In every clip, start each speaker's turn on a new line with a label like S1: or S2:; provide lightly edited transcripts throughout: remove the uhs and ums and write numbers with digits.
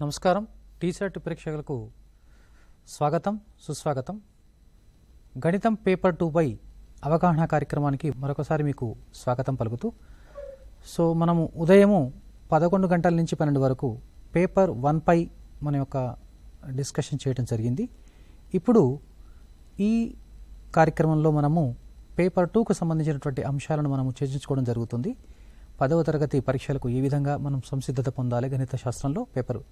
S1: నమస్కారం. టీసెట్ ప్రేక్షకులకు స్వాగతం, సుస్వాగతం. గణితం పేపర్ 2 పై అవగాహన కార్యక్రమానికి మరొకసారి మీకు స్వాగతం పలుకుతూ, మనము ఉదయము 11 గంటల నుంచి 12 వరకు పేపర్ 1 పై మన యొక్క డిస్కషన్ చేయడం జరిగింది. ఇప్పుడు ఈ కార్యక్రమంలో మనము పేపర్ 2కు సంబంధించినటువంటి అంశాలను మనము చర్చించుకోవడం జరుగుతుంది. 10వ తరగతి పరీక్షలకు ఏ విధంగా మనం సంసిద్ధత పొందాలి గణిత శాస్త్రంలో పేపర్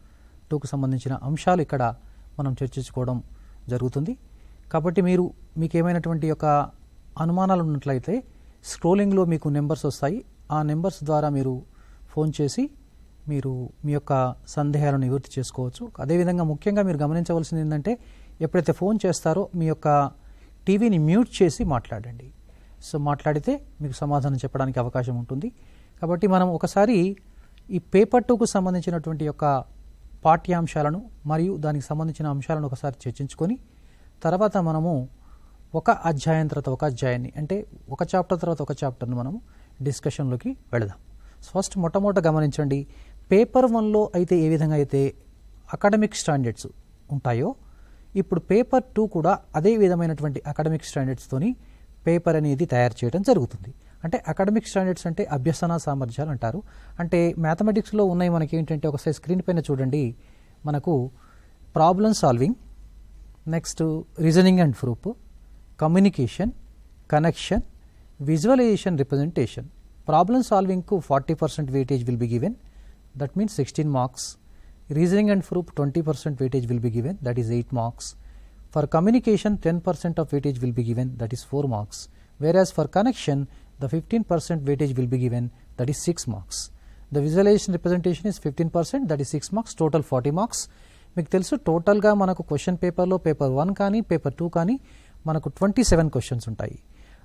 S1: 2కు సంబంధించిన అంశాలు ఇక్కడ మనం చర్చించుకోవడం జరుగుతుంది. కాబట్టి మీకు ఏమైనటువంటి యొక్క అనుమానాలు ఉన్నట్లయితే స్క్రోలింగ్లో మీకు నెంబర్స్ వస్తాయి. ఆ నెంబర్స్ ద్వారా మీరు ఫోన్ చేసి మీరు మీ యొక్క సందేహాలను నివృత్తి చేసుకోవచ్చు. అదేవిధంగా ముఖ్యంగా మీరు గమనించవలసింది ఏంటంటే, ఎప్పుడైతే ఫోన్ చేస్తారో మీ యొక్క టీవీని మ్యూట్ చేసి మాట్లాడండి. మాట్లాడితే మీకు సమాధానం చెప్పడానికి అవకాశం ఉంటుంది. కాబట్టి మనం ఒకసారి ఈ పేపర్ 2కు సంబంధించినటువంటి యొక్క పాఠ్యాంశాలను మరియు దానికి సంబంధించిన అంశాలను ఒకసారి చర్చించుకొని తర్వాత మనము ఒక అధ్యాయం తర్వాత ఒక అధ్యాయాన్ని, అంటే ఒక చాప్టర్ తర్వాత ఒక చాప్టర్ను మనము డిస్కషన్లోకి వెళదాం. ఫస్ట్ మొట్టమొదట గమనించండి, పేపర్ 1లో అయితే ఏ విధంగా అయితే అకాడమిక్ స్టాండర్డ్స్ ఉంటాయో, ఇప్పుడు పేపర్ 2 కూడా అదే విధమైనటువంటి అకాడమిక్ స్టాండర్డ్స్తోని పేపర్ అనేది తయారు చేయడం జరుగుతుంది. అంటే అకాడమిక్ స్టాండర్డ్స్ అంటే అభ్యసన సామర్థ్యాలు అంటారు. అంటే మ్యాథమెటిక్స్లో ఉన్నాయి మనకి ఏంటంటే, ఒకసారి స్క్రీన్ పైన చూడండి, మనకు problem solving, next reasoning and proof, communication, connection, visualisation, representation. Problem సాల్వింగ్కు 40% weightage will be given, that means 16 marks. Reasoning and proof 20% weightage will be given, that is 8 marks. For communication, 10% of weightage will be given, that is 4 marks. Whereas for connection, the 15% weightage will be given, that is 6 marks. The visualization representation is 15%, that is 6 marks, total 40 marks. మీకు తెలుసు టోటల్గా మనకు question పేపర్లో paper 1 కానీ paper 2 కానీ మనకు 27 questions ఉంటాయి.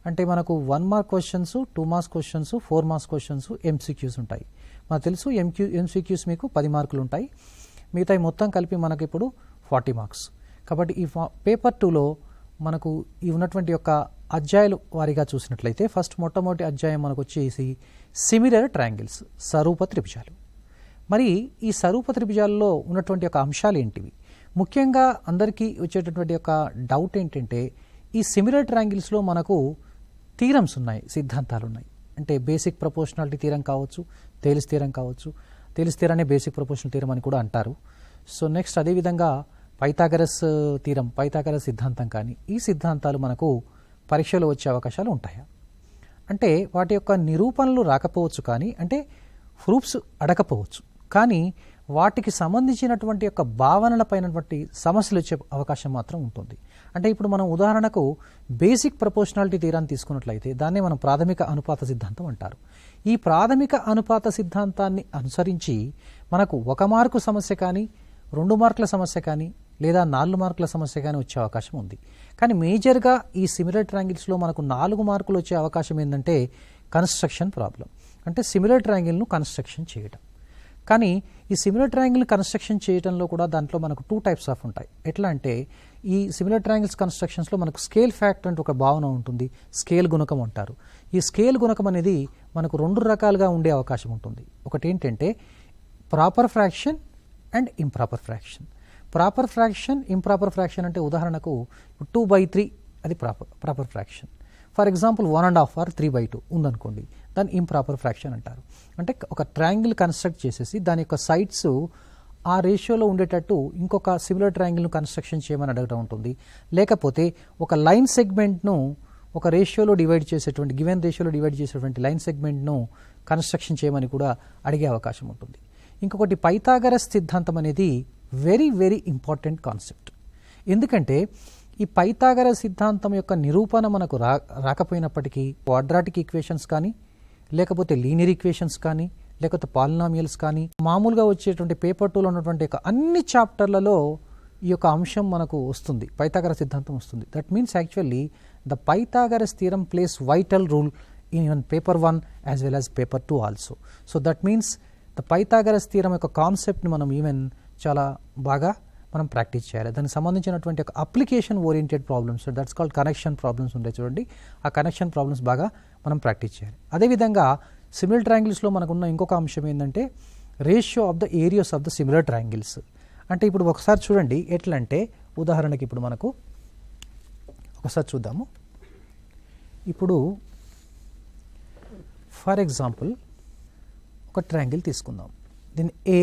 S1: అంటే మనకు 1 mark questions, 2 marks questions, 4 marks questions, MCQs ఉంటాయి. మనకు తెలుసు ఎంసీక్యూస్ మీకు 10 మార్కులు ఉంటాయి. మిగతా మొత్తం కలిపి మనకి ఇప్పుడు 40 మార్క్స్. కాబట్టి ఈ పేపర్ 2లో మనకు ఈ ఉన్నటువంటి యొక్క అధ్యాయాలు వారిగా చూసినట్లయితే, ఫస్ట్ మొట్టమొదటి అధ్యాయం మనకు వచ్చేసి సిమిలర్ ట్రయాంగిల్స్, సరూప త్రిభుజాలు. మరి ఈ సరూప త్రిభుజాల్లో ఉన్నటువంటి యొక్క అంశాలు ఏంటివి? ముఖ్యంగా అందరికీ వచ్చేటటువంటి యొక్క డౌట్ ఏంటంటే, ఈ సిమిలర్ ట్రయాంగిల్స్లో మనకు థీరమ్స్ ఉన్నాయి, సిద్ధాంతాలు ఉన్నాయి. అంటే బేసిక్ ప్రపోర్షనాలిటీ థీరం కావచ్చు, తేలిస్ థీరం కావచ్చు. తేలిస్ థీరాన్ని బేసిక్ ప్రపోర్షనల్ థీరం అని కూడా అంటారు. నెక్స్ట్ అదేవిధంగా పైథాగరస్ థీరం, పైథాగరస్ సిద్ధాంతం కానీ, ఈ సిద్ధాంతాలు మనకు పరీక్షలో వచ్చే అవకాశాలు ఉంటాయా? అంటే వాటి యొక్క నిరూపణలు రాకపోవచ్చు, కానీ అంటే ప్రూఫ్స్ అడగకపోవచ్చు, కానీ వాటికి సంబంధించినటువంటి యొక్క భావనలపైనటువంటి సమస్యలు వచ్చే అవకాశం మాత్రం ఉంటుంది. అంటే ఇప్పుడు మనం ఉదాహరణకు బేసిక్ ప్రపోర్షనాలిటీ థీరాన్ని తీసుకున్నట్లయితే దాన్నే మనం ప్రాథమిక అనుపాత సిద్ధాంతం అంటారు. ఈ ప్రాథమిక అనుపాత సిద్ధాంతాన్ని అనుసరించి మనకు 1 మార్కు సమస్య కానీ, 2 మార్కుల సమస్య కానీ, లేదా 4 మార్కుల సమస్య కానీ వచ్చే అవకాశం ఉంది. కానీ మేజర్గా ఈ సిమిలర్ ట్రయాంగిల్స్లో మనకు 4 మార్కులు వచ్చే అవకాశం ఏంటంటే కన్స్ట్రక్షన్ ప్రాబ్లం, అంటే సిమిలర్ ట్రయాంగిల్ను కన్స్ట్రక్షన్ చేయడం. కానీ ఈ సిమిలర్ ట్రయాంగిల్ని కన్స్ట్రక్షన్ చేయడంలో కూడా దాంట్లో మనకు 2 టైప్స్ ఆఫ్ ఉంటాయి. ఎట్లా అంటే, ఈ సిమిలర్ ట్రయాంగిల్స్ కన్స్ట్రక్షన్స్లో మనకు స్కేల్ ఫ్యాక్టర్ అంటే ఒక భావన ఉంటుంది, స్కేల్ గుణకం అంటారు. ఈ స్కేల్ గుణకం అనేది మనకు 2 రకాలుగా ఉండే అవకాశం ఉంటుంది. ఒకటి ఏంటంటే proper fraction and improper fraction. Proper fraction, improper fraction అంటే ఉదాహరణకు 2/3 అది proper fraction. For example 1.5 or 3/2 ఉందనుకోండి, దాన్ని ఇంప్రాపర్ ఫ్రాక్షన్ అంటారు. అంటే ఒక ట్రయాంగిల్ కన్స్ట్రక్ట్ చేసేసి దాని యొక్క సైడ్స్ ఆ రేషియోలో ఉండేటట్టు ఇంకొక సిమిలర్ ట్రయాంగిల్ను కన్స్ట్రక్షన్ చేయమని అడగడం ఉంటుంది. లేకపోతే ఒక లైన్ సెగ్మెంట్ను ఒక రేషియోలో డివైడ్ చేసేటువంటి, గివెన్ రేషియోలో డివైడ్ చేసేటువంటి లైన్ సెగ్మెంట్ను కన్స్ట్రక్షన్ చేయమని కూడా అడిగే అవకాశం ఉంటుంది. ఇంకొకటి పైథాగరస్ సిద్ధాంతం అనేది వెరీ వెరీ ఇంపార్టెంట్ కాన్సెప్ట్. ఎందుకంటే ఈ పైథాగరస్ సిద్ధాంతం యొక్క నిరూపణ మనకు రాకపోయినప్పటికీ క్వాడ్రాటిక్ ఈక్వేషన్స్ కానీ, లేకపోతే లీనియర్ ఈక్వేషన్స్ కానీ, లేకపోతే పాలినామియల్స్ కానీ, మామూలుగా వచ్చేటువంటి పేపర్ 2లో ఉన్నటువంటి అన్ని చాప్టర్లలో ఈ యొక్క అంశం మనకు వస్తుంది, పైథాగరస్ సిద్ధాంతం వస్తుంది. That means actually the Pythagoras theorem place vital rule in even paper 1 as well as paper 2 also. That means the Pythagoras theorem యొక్క కాన్సెప్ట్ని మనం ఈవెన్ చాలా బాగా మనం ప్రాక్టీస్ చేయాలి. దానికి సంబంధించినటువంటి ఒక application oriented problems, that's called connection problems ఉంటాయి చూడండి, ఆ కనెక్షన్ ప్రాబ్లమ్స్ బాగా మనం ప్రాక్టీస్ చేయాలి. అదేవిధంగా సిమిలర్ ట్రయాంగిల్స్లో మనకున్న ఇంకొక అంశం ఏంటంటే ratio of the areas of the similar triangles. అంటే ఇప్పుడు ఒకసారి చూడండి ఎట్లా అంటే, ఉదాహరణకి ఇప్పుడు మనకు ఒకసారి చూద్దాము. ఇప్పుడు ఫర్ ఎగ్జాంపుల్ ఒక ట్రయాంగిల్ తీసుకుందాం. దీన్ని ఏ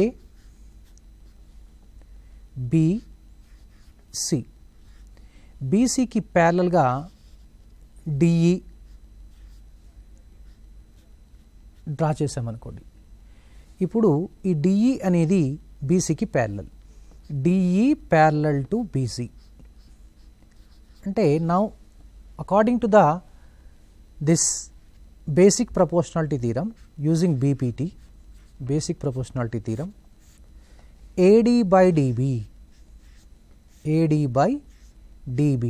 S1: బిసి, బీసీకి ప్యారలల్గా డిఈ డ్రా చేసామనుకోండి. ఇప్పుడు ఈ డిఈ అనేది బీసీకి parallel, DE parallel to BC అంటే now according to the this basic proportionality theorem using BPT, basic proportionality theorem, AD by DB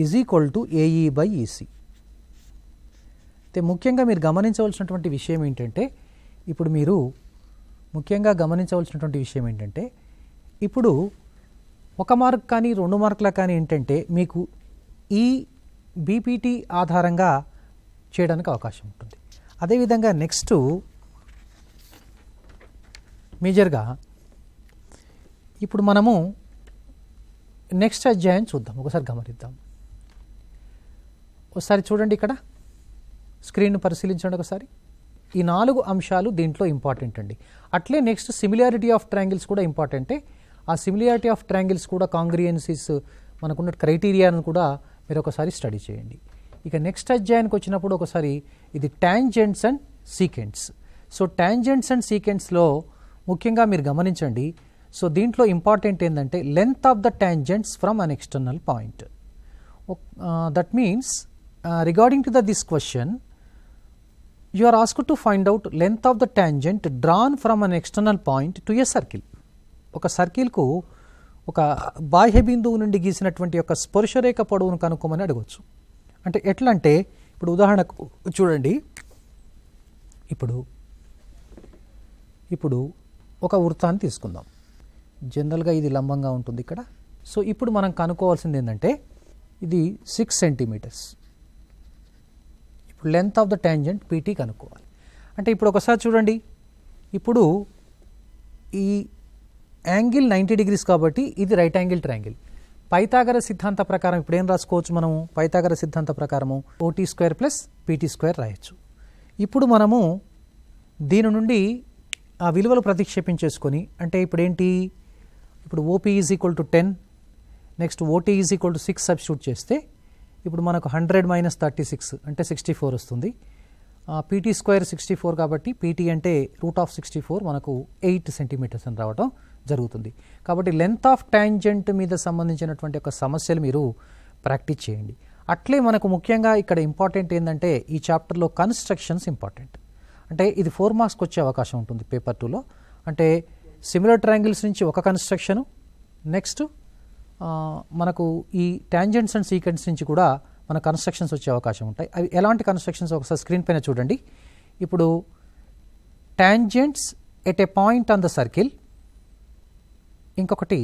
S1: is equal to AE by EC. అయితే ముఖ్యంగా మీరు గమనించవలసినటువంటి విషయం ఏంటంటే, ఇప్పుడు ఒక మార్క్ కానీ 2 మార్కుల కానీ ఏంటంటే మీకు ఈ బీపీటీ ఆధారంగా చేయడానికి అవకాశం ఉంటుంది. అదేవిధంగా నెక్స్ట్ మేజర్గా ఇప్పుడు మనము నెక్స్ట్ అధ్యాయం చూద్దాం. ఒకసారి గమనిద్దాం. ఒకసారి చూడండి, ఇక్కడ స్క్రీన్ పరిశీలించండి ఒకసారి. ఈ 4 అంశాలు దీంట్లో ఇంపార్టెంట్ అండి. అట్లే నెక్స్ట్ సిమిలారిటీ ఆఫ్ ట్రయాంగిల్స్ కూడా ఇంపార్టెంటే. ఆ సిమిలారిటీ ఆఫ్ ట్రయాంగిల్స్ కూడా కాంగ్రియన్సీస్ మనకున్న క్రైటీరియాను కూడా మీరు ఒకసారి స్టడీ చేయండి. ఇక నెక్స్ట్ అధ్యాయానికి వచ్చినప్పుడు ఒకసారి ఇది tangents and secants. So tangents and సీకెంట్స్లో ముఖ్యంగా మీరు గమనించండి. సో దీంట్లో ఇంపార్టెంట్ ఏంటంటే length of the tangents from an external point. That means regarding to this question you are asked to find out length of the tangent drawn from an external point to a circle. ఒక సర్కిల్కు ఒక బాహ్య బిందువు నుండి గీసినటువంటి ఒక స్పర్శరేఖ పొడవును కనుక్కోమని అడగవచ్చు. అంటే ఎట్లా అంటే ఇప్పుడు ఉదాహరణకు చూడండి, ఇప్పుడు ఒక వృత్తాన్ని తీసుకుందాం. జనరల్గా ఇది లంబంగా ఉంటుంది ఇక్కడ. సో ఇప్పుడు మనం కనుక్కోవాల్సింది ఏంటంటే ఇది 6 సెంటీమీటర్స్. ఇప్పుడు length of the tangent PT కనుక్కోవాలి. అంటే ఇప్పుడు ఒకసారి చూడండి, ఇప్పుడు ఈ యాంగిల్ 90 డిగ్రీస్ కాబట్టి ఇది రైట్ యాంగిల్ ట్రయాంగిల్. పైథాగరస్ సిద్ధాంత ప్రకారం ఇప్పుడు ఏం రాసుకోవచ్చు మనము? పైథాగరస్ సిద్ధాంత ప్రకారము OT square plus PT square రాయొచ్చు. ఇప్పుడు మనము దీని నుండి ఆ విలువలు ప్రతిక్షేపించేసుకొని, అంటే ఇప్పుడు ఏంటి, ఇప్పుడు OP is equal to 10, next OT is equal to 6 substitute చేస్తే ఇప్పుడు మనకు 100 మైనస్ 36 అంటే 64 వస్తుంది. పీటీ స్క్వేర్ 64 కాబట్టి పీటీ అంటే √64 మనకు 8 సెంటీమీటర్స్ అని రావడం జరుగుతుంది. కాబట్టి లెంత్ ఆఫ్ టాంజెంట్ మీద సంబంధించినటువంటి ఒక సమస్యలు మీరు ప్రాక్టీస్ చేయండి. అట్లే మనకు ముఖ్యంగా ఇక్కడ ఇంపార్టెంట్ ఏంటంటే ఈ చాప్టర్లో కన్స్ట్రక్షన్స్ ఇంపార్టెంట్. అంటే ఇది 4 మార్క్స్కి వచ్చే అవకాశం ఉంటుంది పేపర్ 2లో. అంటే సిమిలర్ ట్రయాంగిల్స్ నుంచి ఒక కన్స్ట్రక్షను, నెక్స్ట్ మనకు ఈ టాంజెంట్స్ అండ్ సీకెంట్స్ నుంచి కూడా మన కన్స్ట్రక్షన్స్ వచ్చే అవకాశం ఉంటాయి. అవి ఎలాంటి కన్స్ట్రక్షన్స్ ఒకసారి స్క్రీన్ పైన చూడండి. ఇప్పుడు tangents at a point on the circle, ఇంకొకటి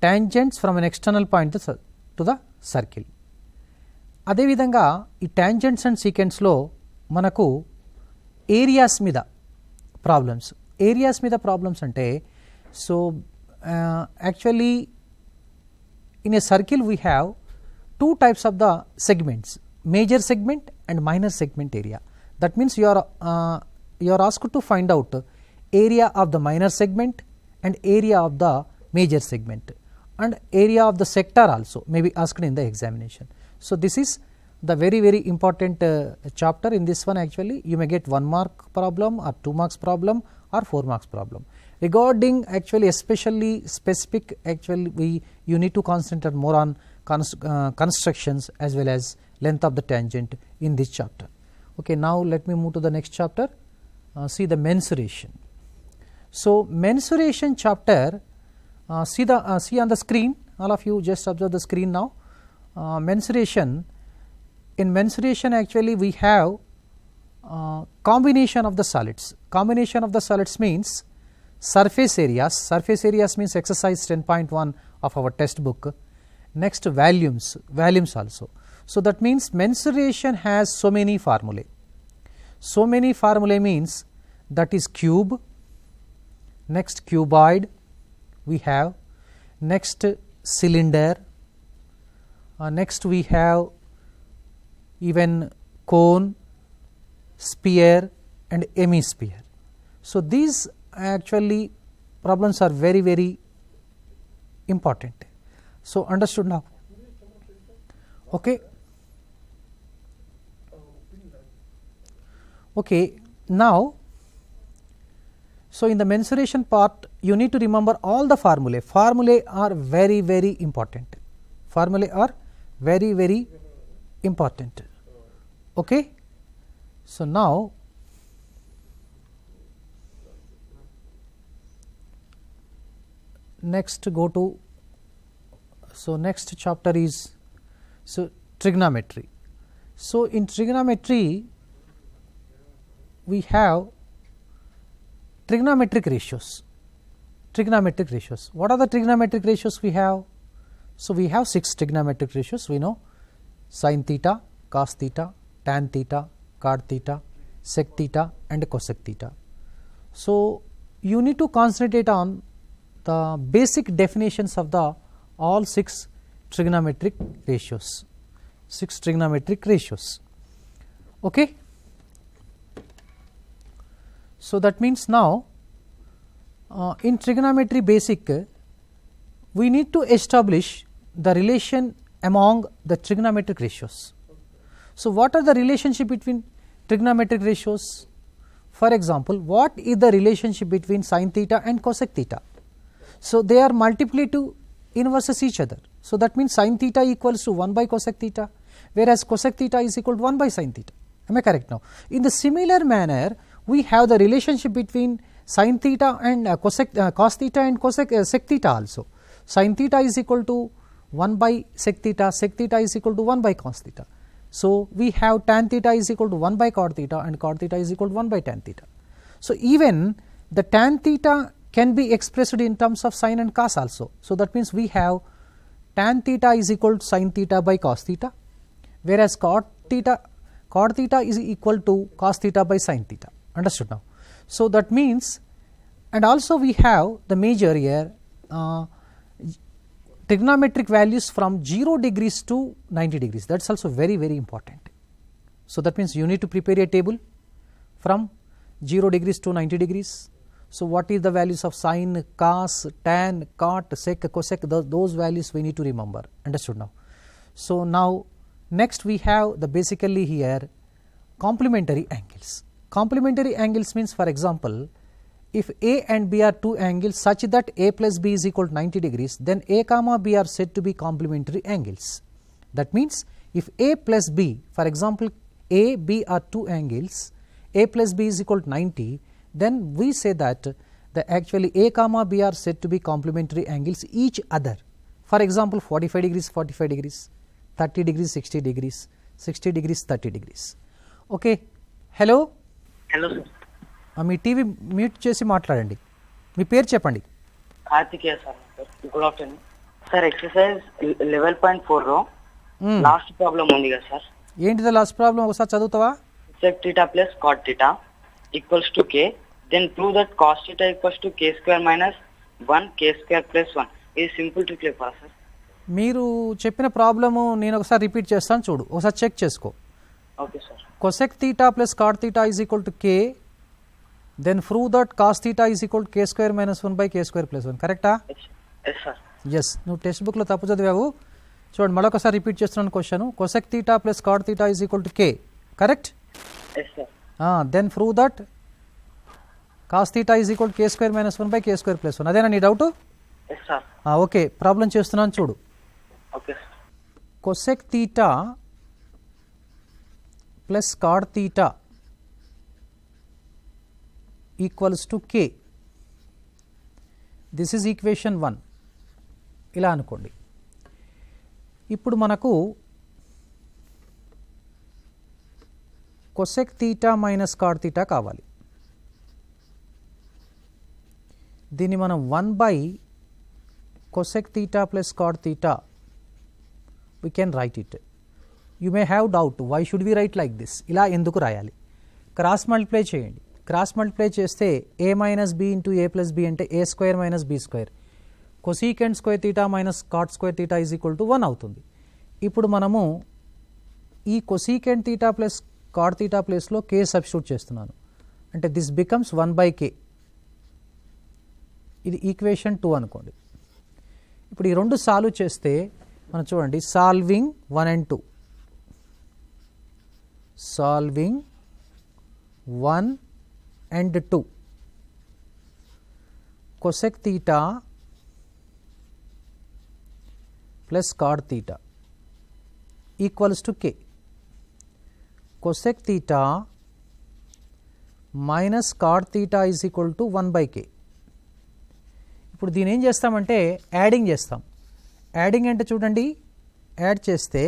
S1: tangents from an external point to the circle. అదేవిధంగా ఈ టాంజెంట్స్ అండ్ సీకెంట్స్లో మనకు ఏరియాస్ మీద ప్రాబ్లమ్స్ అంటే so actually in a circle we have 2 types of the segments, major segment and minor segment area. That means you are asked to find out area of the minor segment and area of the major segment, and area of the sector also may be asked in the examination. So this is the very very important chapter. In this one actually you may get 1 mark problem or 2 marks problem or 4 marks problem. Regarding actually especially specific, actually you need to concentrate more on constructions as well as length of the tangent in this chapter. Okay, now let me move to the next chapter. See the mensuration. So mensuration chapter, see on the screen, all of you just observe the screen now. Mensuration, in mensuration actually we have combination of the solids. Combination of the solids means surface areas means exercise 10.1 of our textbook. Next volumes also. So that means mensuration has so many formulae means that is cube, next cuboid, we have, next cylinder, next we have even cone, sphere and hemisphere. So these actually problems are very very important. So understood now? Okay. Okay, now so in the mensuration part you need to remember all the formulae. Formulae are very very important. Formulae are very very important. Okay. So now next go to, so next chapter is trigonometry. So in trigonometry we have trigonometric ratios. Trigonometric ratios. What are the trigonometric ratios we have? So we have 6 trigonometric ratios. We know sin theta, cos theta, tan theta, cot theta, sec theta and cosec theta. So you need to concentrate on the basic definitions of the all 6 trigonometric ratios. 6 trigonometric ratios. Okay. So that means now in trigonometry basic we need to establish the relation among the trigonometric ratios. So what are the relationship between trigonometric ratios? For example, what is the relationship between sin theta and cosec theta? So they are multiplicative inverses each other. So that means sin theta equals to 1 by cosec theta, whereas cosec theta is equal to 1 by sin theta. Am I correct now? In the similar manner we have the relationship between sin theta and cos theta and sec theta also. Sin theta is equal to 1 by sec theta is equal to 1 by cos theta. So we have tan theta is equal to 1 by cot theta and cot theta is equal to 1 by tan theta. So even the tan theta can be expressed in terms of sin and cos also. So that means we have tan theta is equal to sin theta by cos theta, whereas cot theta is equal to cos theta by sin theta. Understood now? So that means, and also we have the measure here trigonometric values from 0 degrees to 90 degrees. That is also very very important. So that means you need to prepare a table from 0 degrees to 90 degrees. So what is the values of sin, cos, tan, cot, sec, cosec, those values we need to remember. Understood now? So now next we have the basically here complementary angles. Complementary angles means, for example, if A and B are two angles such that A plus B is equal to 90 degrees, then A comma B are said to be complementary angles. That means if A plus B, for example, A, B are two angles, A plus B is equal to 90, then we say that actually A comma B are said to be complementary angles each other. For example, 45 degrees, 45 degrees, 30 degrees, 60 degrees, 60 degrees, 30 degrees. Okay. Hello.
S2: Hello sir.
S1: మీ TV mute చేసి మాట్లాడండి. మీ పేరు చెప్పండి.
S2: Karthikeya sir. Good afternoon sir. Exercise 11.4 last problem ఉంది కదా sir.
S1: ఏంటిది last problem, ఒకసారి చదువుతావా?
S2: sec theta plus cot theta equals to k, then prove that cos theta equals to k square minus 1 k square plus 1. ఇది simple trick చెప్పారా sir?
S1: మీరు చెప్పిన problem నేను ఒకసారి రిపీట్ చేస్తాను, చూడు, ఒకసారి చెక్ చేసుకో.
S2: Okay sir.
S1: cosec theta plus cot theta is equal to k, then prove that cos theta is equal to k square minus 1 by k square plus 1. కరెక్టా?
S2: Yes sir.
S1: ఎస్. నువ్వు టెక్స్ట్ బుక్లో తప్పు చదివావు. చూడండి, మరొకసారి రిపీట్ చేస్తున్నాను question. cosec theta plus cot theta is equal to k. Correct?
S2: Yes sir.
S1: Then prove that cos theta is equal to k square minus 1 by k square plus 1. అదేనా నీ doubt?
S2: Yes sir.
S1: Okay, problem చేస్తున్నాను చూడు.
S2: Okay sir.
S1: cosec theta plus cot theta equals to k. This is equation 1. ఇలా అనుకోండి. ఇప్పుడు మనకు cosec theta minus cot theta కావాలి. దీన్ని మనం 1 by cosec theta plus cot theta we can write it. You may have doubt, why should we write like this? ఇలా ఎందుకు రాయాలి? క్రాస్ మల్టిప్లై చేయండి. క్రాస్ మల్టిప్లై చేస్తే a minus b into a plus b అంటే a square minus b square. Cosecant square theta minus cot square theta is equal to 1 అవుతుంది. ఇప్పుడు మనము ఈ cosecant theta plus cot theta ప్లేస్లో k substitute చేస్తున్నాను. అంటే this becomes 1/k. ఇది equation 2 అనుకోండి. ఇప్పుడు ఈ రెండు సాల్వ్ చేస్తే మనం చూడండి, solving 1 and 2, solving 1 and 2, cosec theta plus cot theta equals to k. Cosec theta minus cot theta is equal to 1/k. ఇప్పుడు దీని ఏం చేస్తామంటే యాడింగ్ చేస్తాం. యాడింగ్ అంటే చూడండి, యాడ్ చేస్తే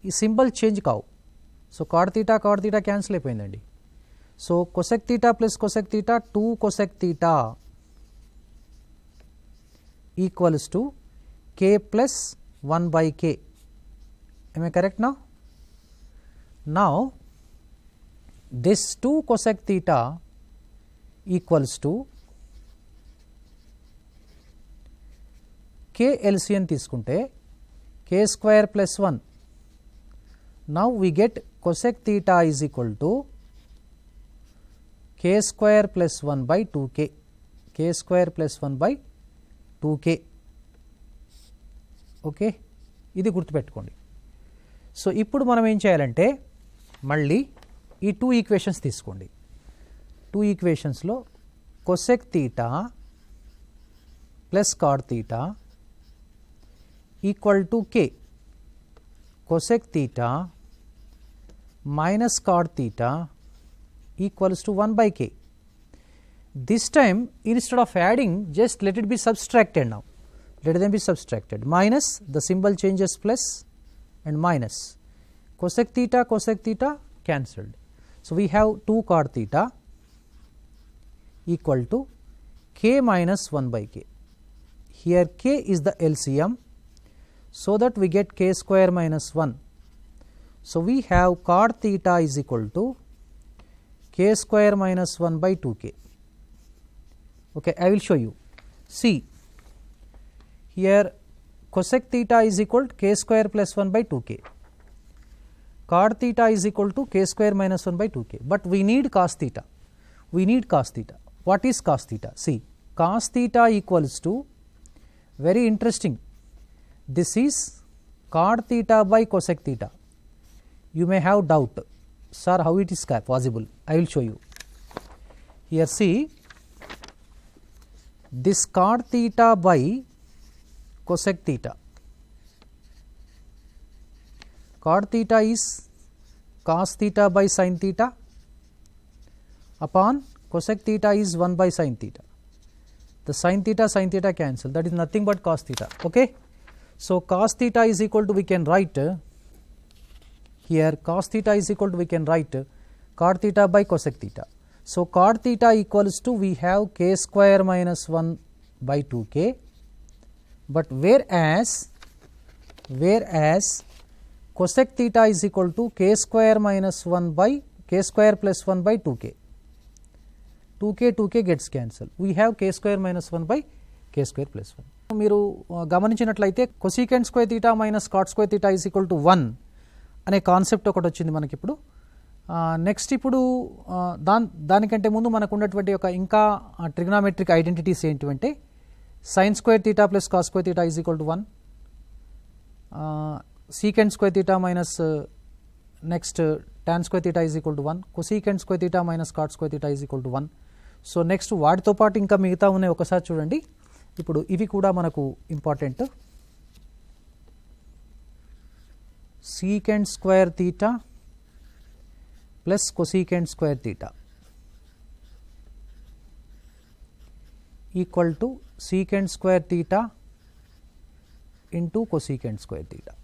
S1: ఈ సింబల్ చేంజ్ కావు. సో కాట్ తీటా క్యాన్సిల్ అయిపోయిందండి. So cosec theta plus cosec theta 2 cosec theta equals to k plus 1/k. Am I correct now? Now this 2 cosec theta equals to k LCM తీసుకుంటే k square plus 1. Now we get cosec theta is equal to k square plus 1 by 2k. k square plus 1 by 2k. Okay, ఇది గుర్తుపెట్టుకోండి. So ఇప్పుడు మనం ఏం చేయాలంటే మళ్ళీ ఈ 2 equations తీసుకోండి. 2 ఈక్వేషన్స్లో cosec theta plus cot theta equal to k. cosec theta minus cot theta equals to 1/k. This time instead of adding, just let it be subtracted now. Let them be subtracted. Minus, the symbol changes plus and minus. Cosec theta cancelled. So we have 2 cot theta equal to k minus 1/k. Here k is the LCM, so that we get k square minus 1. So we have cot theta is equal to k square minus 1 by 2k. Okay, I will show you. See, here cosec theta is equal to k square plus 1 by 2k. Cot theta is equal to k square minus 1 by 2k. But we need cos theta. We need cos theta. What is cos theta? See, cos theta equals to, very interesting, this is cot theta by cosec theta. You may have doubt, sir, how it is possible? I will show you. Here see, this cot theta by cosec theta. Cot theta is cos theta by sin theta upon cosec theta is 1 by sin theta. The sin theta cancel. That is nothing but cos theta. Okay. So cos theta is equal to, we can write here, cos theta is equal to, we can write cot theta by cosec theta. So cot theta equals to, we have k square minus 1 by 2k, but whereas cosec theta is equal to k square minus 1 by k square plus 1 by 2k. 2k gets cancelled. We have k square minus 1 by k square plus 1. మీరు గమనించినట్లయితే cosecant square theta minus cot square theta is equal to 1 అనే concept ఒకటి వచ్చింది మనకి ఇప్పుడు. Next ఇప్పుడు దానికంటే ముందు మనకు ఉన్నటువంటి ఒక ఇంకా ట్రిగ్నామెట్రిక్ ఐడెంటిటీస్ ఏంటంటే sine square theta plus cos square theta is equal to 1, secant square theta minus next tan square theta is equal to 1, cosecant square theta minus cot square theta is equal to 1. So next వాటితో పాటు ఇంకా మిగతా ఉన్నాయి, ఒకసారి చూడండి. ఇప్పుడు ఇవి కూడా మనకు important. Secant square theta plus cosecant square theta equal to secant square theta into cosecant square theta.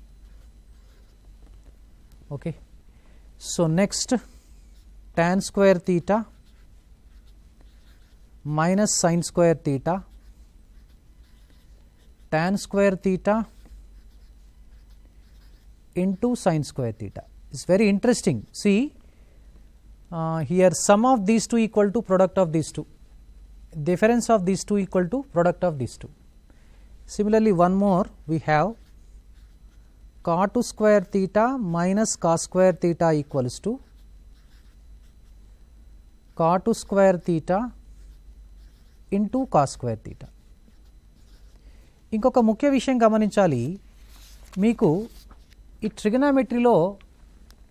S1: Okay, so next tan square theta minus sign square theta tan square theta into sin square theta. It's very interesting. See, here sum of these two equal to product of these two. Difference of these two equal to product of these two. Similarly, one more we have cot square theta minus cos square theta equals to cot square theta into cos square theta. ఇంకొక ముఖ్య విషయం గమనించాలి, మీకు ఈ ట్రిగనామెట్రీలో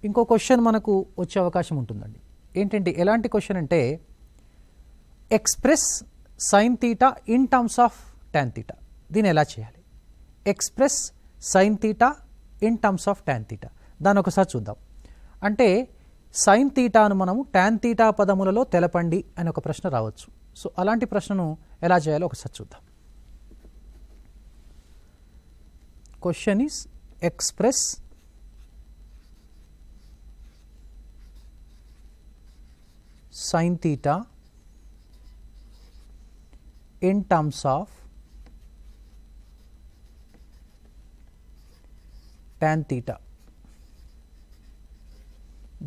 S1: ఇంకో question మనకు వచ్చే అవకాశం ఉంటుందండి. ఏంటంటే ఎలాంటి క్వశ్చన్ అంటే express sine theta in terms of tan theta. దీన్ని ఎలా చేయాలి? Express sine theta in terms of tan theta. దాన్ని ఒకసారి చూద్దాం. అంటే సైన్ తీటాను మనము ట్యాన్ తీటా పదములలో తెలపండి అని ఒక ప్రశ్న రావచ్చు. సో అలాంటి ప్రశ్నను ఎలా చేయాలో ఒకసారి చూద్దాం. Question is express sin theta in terms of tan theta.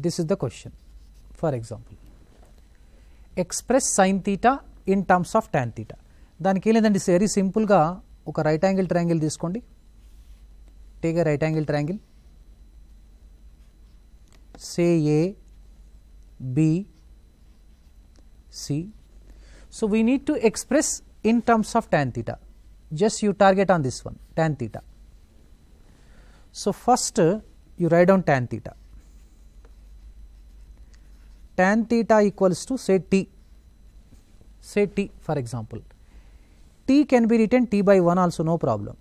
S1: This is the question. For example, express sin theta in terms of tan theta. దానికి ఏం లేదండి, వెరీ సింపుల్గా ఒక రైట్ యాంగిల్ ట్రయాంగిల్ తీసుకోండి. Take a right angle triangle, say A B C. So we need to express in terms of tan theta. Just you target on this one, tan theta. So first you write down tan theta. Tan theta equals to say t. Say t for example. T can be written t by 1 also, no problem.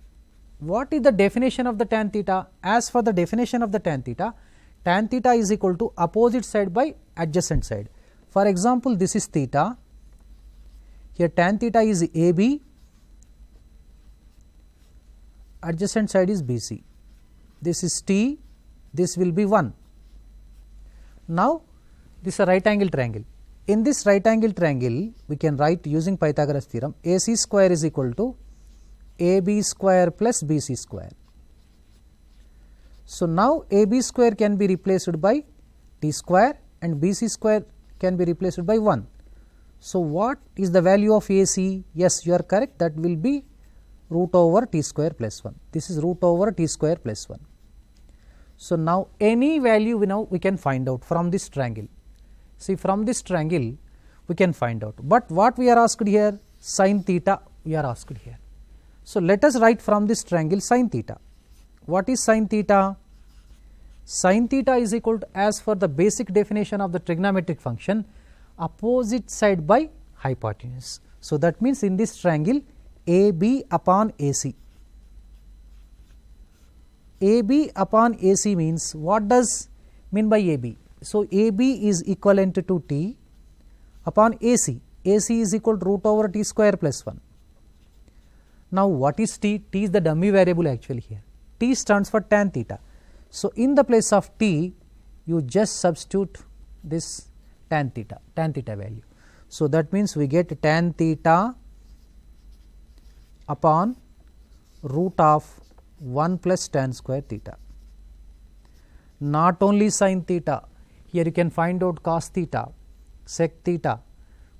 S1: What is the definition of the tan theta? As for the definition of the tan theta is equal to opposite side by adjacent side. For example, this is theta, here tan theta is AB, adjacent side is BC, this is T, this will be 1. Now this is a right angle triangle. In this right angle triangle we can write using Pythagoras theorem, AC square is equal to AB square plus BC square. So now AB square can be replaced by T square and BC square can be replaced by 1. So what is the value of AC? Yes, you are correct, that will be root over t square plus 1. This is root over t square plus 1. So now any value we can find out from this triangle. See, from this triangle we can find out, but what we are asked here, sin theta we are asked here. So let us write from this triangle sin theta. What is sin theta? Sin theta is equal to, as for the basic definition of the trigonometric function, opposite side by hypotenuse. So that means in this triangle AB upon AC. AB upon AC means, what does mean by AB? So AB is equivalent to T upon AC. AC is equal to root over t square plus 1. Now what is T? T is the dummy variable actually here. T stands for tan theta. So in the place of t you just substitute this tan theta value. So that means we get tan theta upon root of 1 plus tan square theta. Not only sin theta, here you can find out cos theta, sec theta,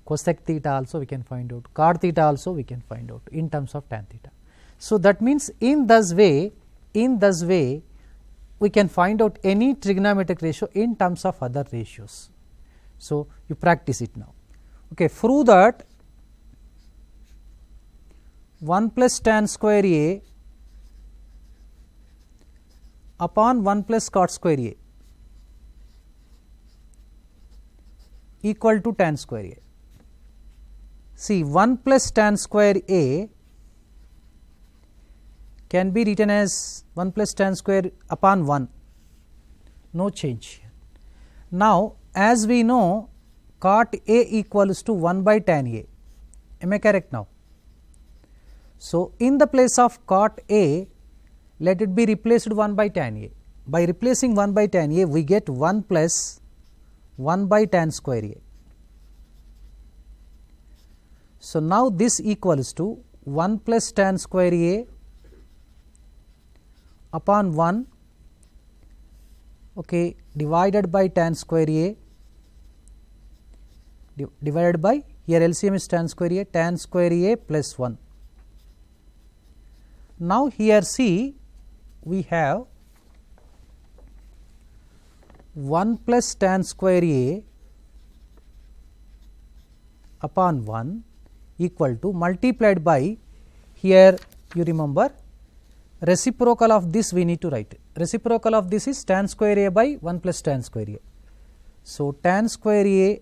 S1: cosec theta also we can find out, cot theta also we can find out in terms of tan theta. So that means in this way we can find out any trigonometric ratio in terms of other ratios. So you practice it now. Okay, prove that 1 plus tan square A upon 1 plus cot square A equal to tan square A. See, 1 plus tan square A can be written as 1 plus tan square upon 1, no change. Now as we know, cot A equals to 1 by tan A. Am I correct now? So in the place of cot A, let it be replaced 1 by tan A. By replacing 1 by tan A, we get 1 plus 1 by tan square A. So now this equals to 1 plus tan square A upon 1, okay, divided by tan square A, divided by, here LCM is tan square A plus 1. Now here see we have 1 plus tan square A upon 1 equal to multiplied by, here you remember reciprocal of this we need to write. Reciprocal of this is tan square A by 1 plus tan square A. So, tan square A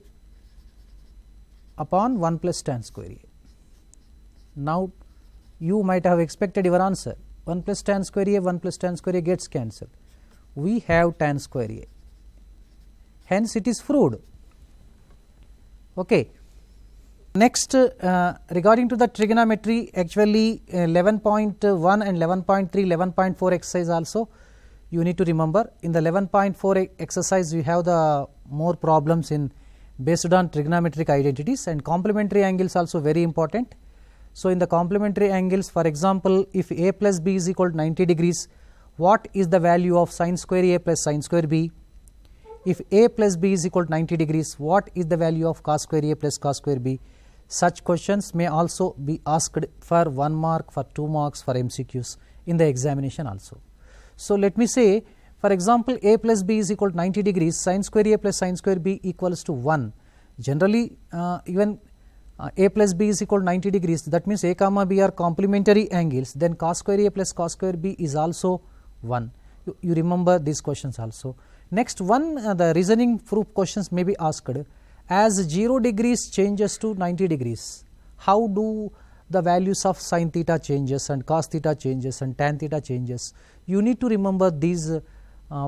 S1: upon 1 plus tan square A. Now, you might have expected your answer 1 plus tan square A, 1 plus tan square A gets cancelled. We have tan square A, hence it is proved. Okay. Next, regarding to the trigonometry, actually 11.1 and 11.3, 11.4 exercise also you need to remember. In the 11.4 exercise we have the more problems in based on trigonometric identities, and complementary angles also very important. So, in the complementary angles, for example, if A plus B is equal to 90 degrees, what is the value of sin square A plus sin square B? If A plus B is equal to 90 degrees, what is the value of cos square A plus cos square B? Such questions may also be asked for 1 mark, for 2 marks, for MCQs in the examination also. So, let me say, for example, A plus B is equal to 90 degrees, sin square A plus sin square B equals to 1. Generally, even A plus B is equal to 90 degrees, that means A comma B are complementary angles, then cos square A plus cos square B is also 1. You remember these questions also. Next one, the reasoning proof questions may be asked. As 0 degrees changes to 90 degrees, how do the values of sin theta changes and cos theta changes and tan theta changes? You need to remember these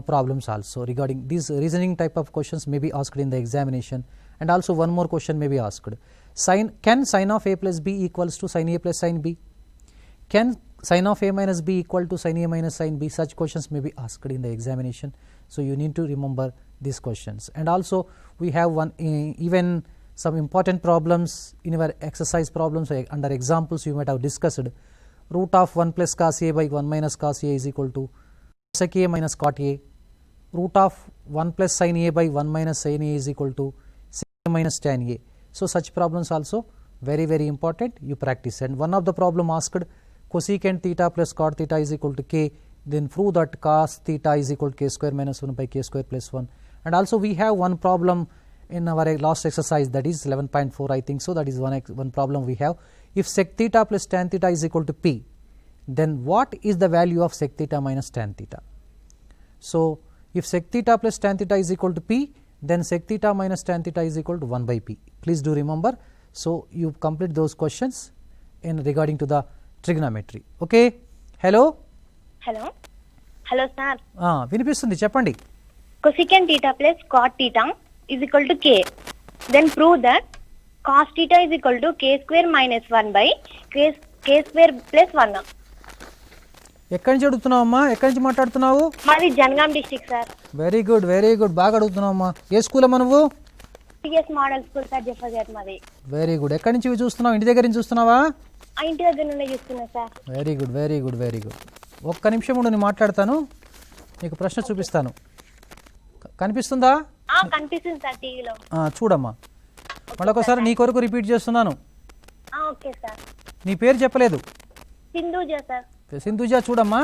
S1: problems also. Regarding these reasoning type of questions may be asked in the examination, and also one more question may be asked. Can sin of A plus B equals to sin A plus sin B? Can sin of A minus B equal to sin A minus sin B? Such questions may be asked in the examination. So, you need to remember these questions. And also we have one even some important problems in our exercise problems under examples you might have discussed. Root of 1 plus cos A by 1 minus cos A is equal to sec A minus cot A. Root of 1 plus sin A by 1 minus sin A is equal to sec A minus tan A. So, such problems also very important, you practice. And one of the problem asked cosecant theta plus cot theta is equal to k, then prove that cos theta is equal to k square minus 1 by k square plus 1. And also we have one problem in our last exercise, that is 11.4 I think so, that is one problem we have. If sec theta plus tan theta is equal to p, then what is the value of sec theta minus tan theta? So, if sec theta plus tan theta is equal to p, then sec theta minus tan theta is equal to 1 by p. Please do remember. So, you complete those questions in regarding to the trigonometry. Okay. Hello.
S3: Hello. Hello, sir.
S1: వినిపిస్తుంది, చెప్పండి.
S3: Cosecant theta plus cot theta is equal to k. Then prove that cos theta is equal to k square minus 1 by k square plus 1.
S1: ఎక్కడి నుంచి అడుగుతున్నావు అమ్మా? ఎక్కడి నుంచి మాట్లాడుతున్నావు?
S3: మాది Jangaon district sir.
S1: Very good బాగా అడుగుతున్నావు అమ్మా. ఏ స్కూల్ అమ్మా నువ్వు?
S3: TS model school sir, Zafargadh మాది.
S1: Very good. ఎక్కడి నుంచి చూస్తున్నావు? ఇంటి దగ్గర నుంచి చూస్తున్నావా?
S3: ఇంటి దగ్గర నుండి చూస్తున్నా సార్. Very
S1: good. ఒక్క నిమిషం ఉండు, నేను మాట్లాడతాను, నీకు ప్రశ్న చూపిస్తాను. కనిపిస్తుందా?
S3: కనిపిస్తుంది సార్ టీవీలో.
S1: చూడమ్మా, మళ్ళొకసారి నీ కొరకు రిపీట్ చేస్తున్నాను.
S3: Okay sir.
S1: నీ పేరు చెప్పలేదు.
S3: సింధుజ సార్.
S1: సింధుజ, చూడమ్మా.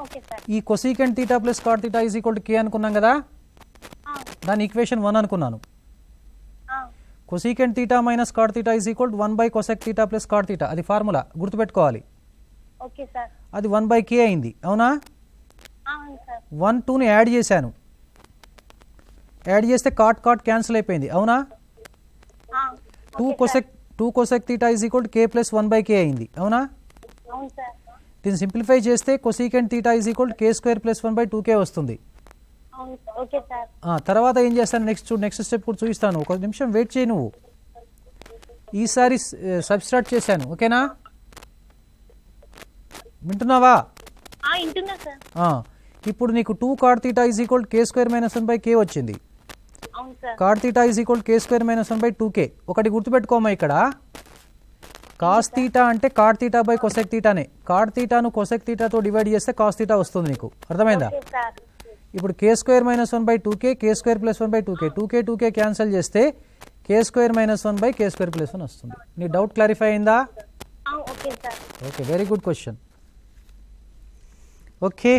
S3: Okay sir.
S1: ఈ cosecant theta plus cot theta is equal to K అనుకున్నాం కదా, దాని ఈక్వేషన్ 1 అనుకున్నాను. Cosecant theta minus cot theta is equal to 1 by cosec theta plus cot theta, అది ఫార్ములా గుర్తుపెట్టుకోవాలి.
S3: Okay sir.
S1: అది 1 బై కే అయింది, అవునా?
S3: అవును సార్.
S1: 1 2ని యాడ్ చేశాను, యాడ్ చేస్తే కాట్ క్యాన్సిల్ అయిపోయింది, అవునా? 2 cosec theta is equal to K plus 1 by K అయింది, అవునా?
S3: అవును సార్.
S1: దీన్ని సింప్లిఫై చేస్తే cosecant theta is equal to K square plus 1 by 2k వస్తుంది.
S3: Okay sir.
S1: తర్వాత ఏం చేస్తాను, నెక్స్ట్ స్టెప్ కూడా చూపిస్తాను. ఒక నిమిషం వెయిట్ చేయి నువ్వు. ఈసారి సబ్స్ట్రాక్ట్ చేశాను, ఓకేనా? వింటున్నావా?
S3: వింటున్నా సార్.
S1: ఇప్పుడు నీకు 2 cot theta is equal to K square minus 1 by K వచ్చింది.
S3: అవును sir.
S1: Cot theta is equal to K square minus 1 by 2k. ఒకటి గుర్తుపెట్టుకోమా, ఇక్కడ కాస్ థీటా అంటే కాట్ థీటా బై కొసెక్ థీటానే. కాట్ థీటాను కొసెక్ థీటాతో డివైడ్ చేస్తే కాస్ థీటా వస్తుంది, నీకు అర్థమైందా? ఇప్పుడు K square minus 1 by 2k, K square plus 1 by 2k, 2k cancel చేస్తే K square minus 1 by K square plus 1 వస్తుంది. నీ డౌట్ క్లారిఫై అయిందా?
S3: Okay sir.
S1: Okay, very good question. Okay,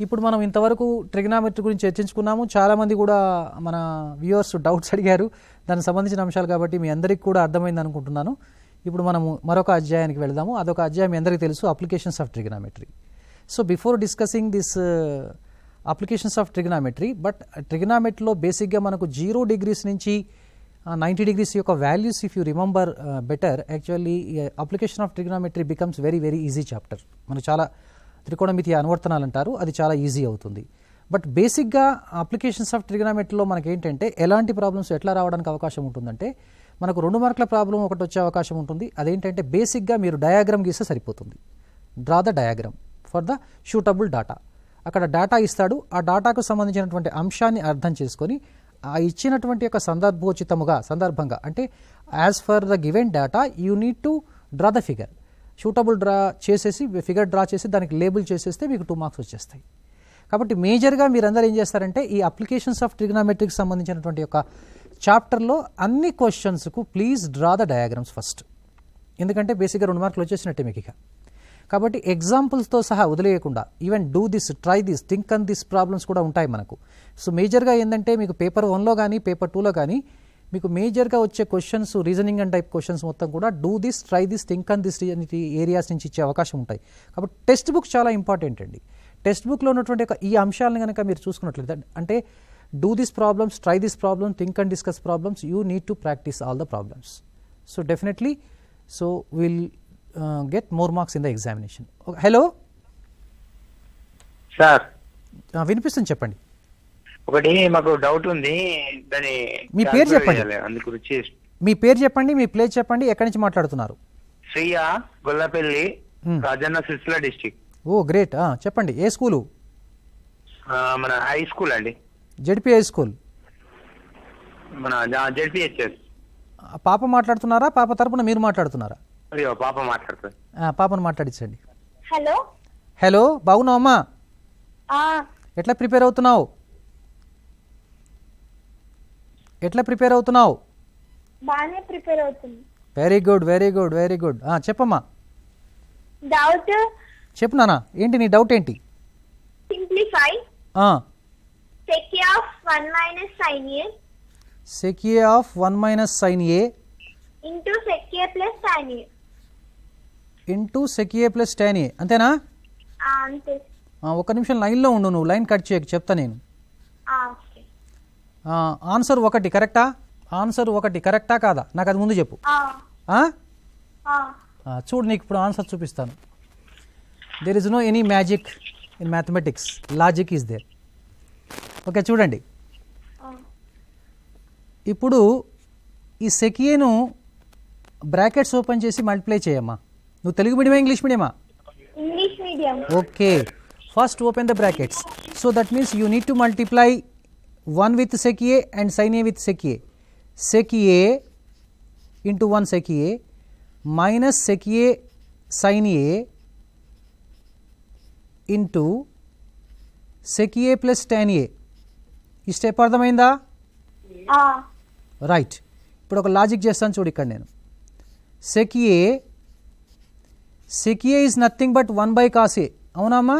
S1: ఇప్పుడు మనం ఇంతవరకు ట్రిగ్నామెట్రీ గురించి చర్చించుకున్నాము. చాలామంది కూడా మన వ్యూవర్స్ డౌట్స్ అడిగారు దానికి సంబంధించిన అంశాలు, కాబట్టి మీ అందరికీ కూడా అర్థమైంది అనుకుంటున్నాను. ఇప్పుడు మనము మరొక అధ్యాయానికి వెళదాము. అదొక అధ్యాయం మీ అందరికీ తెలుసు, applications of trigonometry. So before discussing this applications of trigonometry, but ట్రిగ్నామెట్రీలో బేసిక్గా మనకు 0 degrees నుంచి 90 degrees యొక్క values if you remember better, actually application of trigonometry becomes very very easy chapter. మనకు చాలా త్రికోణమితి అనువర్తనాలు అంటారు, అది చాలా ఈజీ అవుతుంది. బట్ బేసిక్గా అప్లికేషన్స్ ఆఫ్ ట్రిగ్నామెట్రీలో మనకి ఏంటంటే ఎలాంటి ప్రాబ్లమ్స్ ఎట్లా రావడానికి అవకాశం ఉంటుందంటే, మనకు 2 మార్కుల ప్రాబ్లం ఒకటి వచ్చే అవకాశం ఉంటుంది. అదేంటంటే బేసిక్గా మీరు డయాగ్రామ్ గీస్తే సరిపోతుంది. Draw the diagram for the suitable data. అక్కడ డాటా ఇస్తాడు, ఆ డాటాకు సంబంధించినటువంటి అంశాన్ని అర్థం చేసుకొని ఆ ఇచ్చినటువంటి యొక్క సందర్భంగా అంటే as for the given data you need to draw the figure. Suitable draw చేసేసి ఫిగర్ డ్రా చేసి దానికి లేబుల్ చేసేస్తే మీకు 2 మార్క్స్ వచ్చేస్తాయి. కాబట్టి మేజర్గా మీరందరూ ఏం చేస్తారంటే ఈ అప్లికేషన్స్ ఆఫ్ ట్రిగ్నామెట్రీకి సంబంధించినటువంటి యొక్క చాప్టర్లో అన్ని క్వశ్చన్స్కు please draw the diagrams first. ఎందుకంటే బేసిక్గా 2 మార్కులు వచ్చేసినట్టే మీకు ఇక. కాబట్టి ఎగ్జాంపుల్స్తో సహా వదిలేయకుండా even do this, try this, think on this problems కూడా ఉంటాయి మనకు. సో మేజర్గా ఏంటంటే మీకు పేపర్ 1లో కానీ పేపర్ 2లో కానీ మీకు మేజర్గా వచ్చే questions, reasoning and type questions మొత్తం కూడా do this, try this, think on this areas నుంచి ఇచ్చే అవకాశం ఉంటాయి. కాబట్టి టెక్స్ట్ బుక్స్ చాలా ఇంపార్టెంట్ అండి. టెక్స్ట్ బుక్లో ఉన్నటువంటి ఈ అంశాలను కనుక మీరు చూసుకున్నట్లయితే అంటే do this problems, try this problem, think and discuss problems, you need to practice all the problems. So definitely so will get more marks in the examination. Hello
S4: sir,
S1: వినిపిస్తుంది, చెప్పండి.
S4: ఒకటి మాకు డౌట్ ఉంది, దాని
S1: మీ పేరు చెప్పండి.
S4: అందు గురించి
S1: మీ పేరు చెప్పండి, మీ ప్లేస్ చెప్పండి, ఎక్కడి నుంచి మాట్లాడుతున్నారు?
S4: శ్రీయా, గొల్లపల్లి, రాజన్న సిరిసిల్ల డిస్ట్రిక్ట్.
S1: ఓ గ్రేట్, చెప్పండి. ఏ స్కూలు?
S4: మన హై స్కూల్ అండి.
S1: జెడ్పీ హై స్కూల్,
S4: మన జెడ్పీహెచ్ఎస్.
S1: పాప మాట్లాడుతున్నారా? పాప తరపున మీరు మాట్లాడుతున్నారా?
S4: అయ్యో, పాప మాట్లాడుతుంది.
S1: పాపను మాట్లాడించండి.
S3: Hello
S1: hello, బాగున్నావమ్మా? ఎట్లా ప్రిపేర్ అవుతున్నావు?
S3: బాగానే ప్రిపేర్ అవుతుంది.
S1: Very good, very good, very good. చెప్పమ్మా.
S3: డౌట్
S1: చెప్పు నాన్న, ఏంటి నీ డౌట్ ఏంటి?
S3: Simplify sec of 1 minus sin a
S1: sec a of 1 minus sin a
S3: into sec a plus tan a
S1: into sec a plus tan a. అంతేనా?
S3: అంతే.
S1: ఒక నిమిషం లైన్లో ఉండు, నువ్వు లైన్ కట్ చేయకు, చెప్తా నేను.
S3: ఓకే.
S1: ఆన్సర్ 1 కరెక్టా? ఆన్సర్ 1 కరెక్టా కాదా? నాకు అది ముందు చెప్పు. చూడు, నీకు ఇప్పుడు ఆన్సర్ చూపిస్తాను. There is no any magic in mathematics, logic is there. Okay, చూడండి. ఇప్పుడు ఈ సెకియేను బ్రాకెట్స్ ఓపెన్ చేసి మల్టిప్లై చేయమ్మా. నువ్వు తెలుగు మీడియమా, ఇంగ్లీష్ మీడియమా?
S3: English medium.
S1: Okay, first open the brackets. So that means you need to multiply 1 with sec a and sin a with sec a. Sec a into 1 sec a minus sec a sin a into sec a plus tan a. ఈ step అర్థమైందా? Right. ఇప్పుడు ఒక logic చేస్తాను చూడు ఇక్కడ నేను. sec a is nothing but 1 by cos a. అవునా అమ్మా?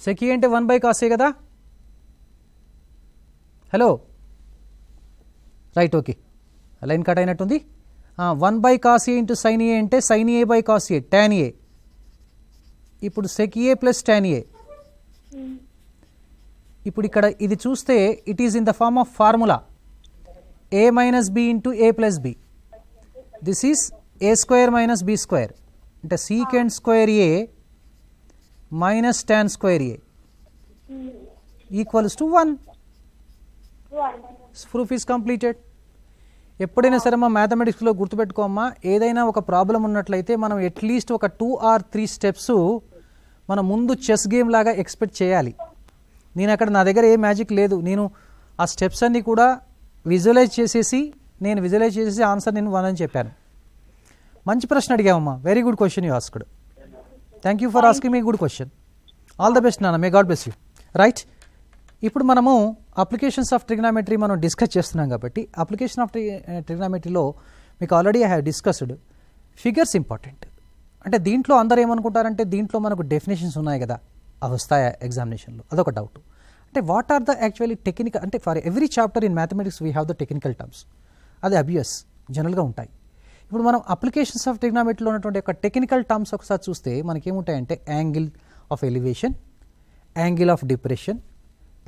S1: sec a అంటే 1 by cos a కదా? Hello, right, okay, line cut అయినట్టుంది. 1 by cos a into sin a అంటే sin a by cos a, tan a. ఇప్పుడు sec a plus tan a. ఇప్పుడు ఇక్కడ ఇది చూస్తే it is in the form of formula a minus b into a plus b. This is a square minus b square అంటే secant square a minus tan square a equals to 1. Proof is completed. ఎప్పుడైనా సరే మా మ్యాథమెటిక్స్లో గుర్తుపెట్టుకోమ్మా, ఏదైనా ఒక problem ఉన్నట్లయితే మనం at least ఒక 2 or 3 steps మనం ముందు చెస్ గేమ్ లాగా ఎక్స్పెక్ట్ చేయాలి. నేను అక్కడ నా దగ్గర ఏ మ్యాజిక్ లేదు, నేను ఆ స్టెప్స్ అన్నీ కూడా విజువలైజ్ చేసేసి ఆన్సర్ నేను 1 అని చెప్పాను. మంచి ప్రశ్న అడిగామమ్మా, very good question you asked. Thank you for asking మీ good question. All the best నాన్న, may God bless you. Right, ఇప్పుడు మనము అప్లికేషన్స్ ఆఫ్ ట్రిగ్నామెట్రీ మనం డిస్కస్ చేస్తున్నాం కాబట్టి అప్లికేషన్ ఆఫ్ ట్రిగ్నామెట్రీలో మీకు already I have discussed figures important. అంటే దీంట్లో అందరూ ఏమనుకుంటారంటే దీంట్లో మనకు డెఫినేషన్స్ ఉన్నాయి కదా, అవి వస్తాయా ఎగ్జామినేషన్లో, అదొక డౌట్. అంటే what are the actually technical, అంటే for every chapter in mathematics we have the technical terms, అది అబ్యూస్ జనరల్గా ఉంటాయి. ఇప్పుడు మనం అప్లికేషన్స్ ఆఫ్ ట్రిగ్నామెట్రీలో ఉన్నటువంటి ఒక టెక్నికల్ టర్మ్స్ ఒకసారి చూస్తే మనకేముంటాయంటే angle of elevation, angle of depression,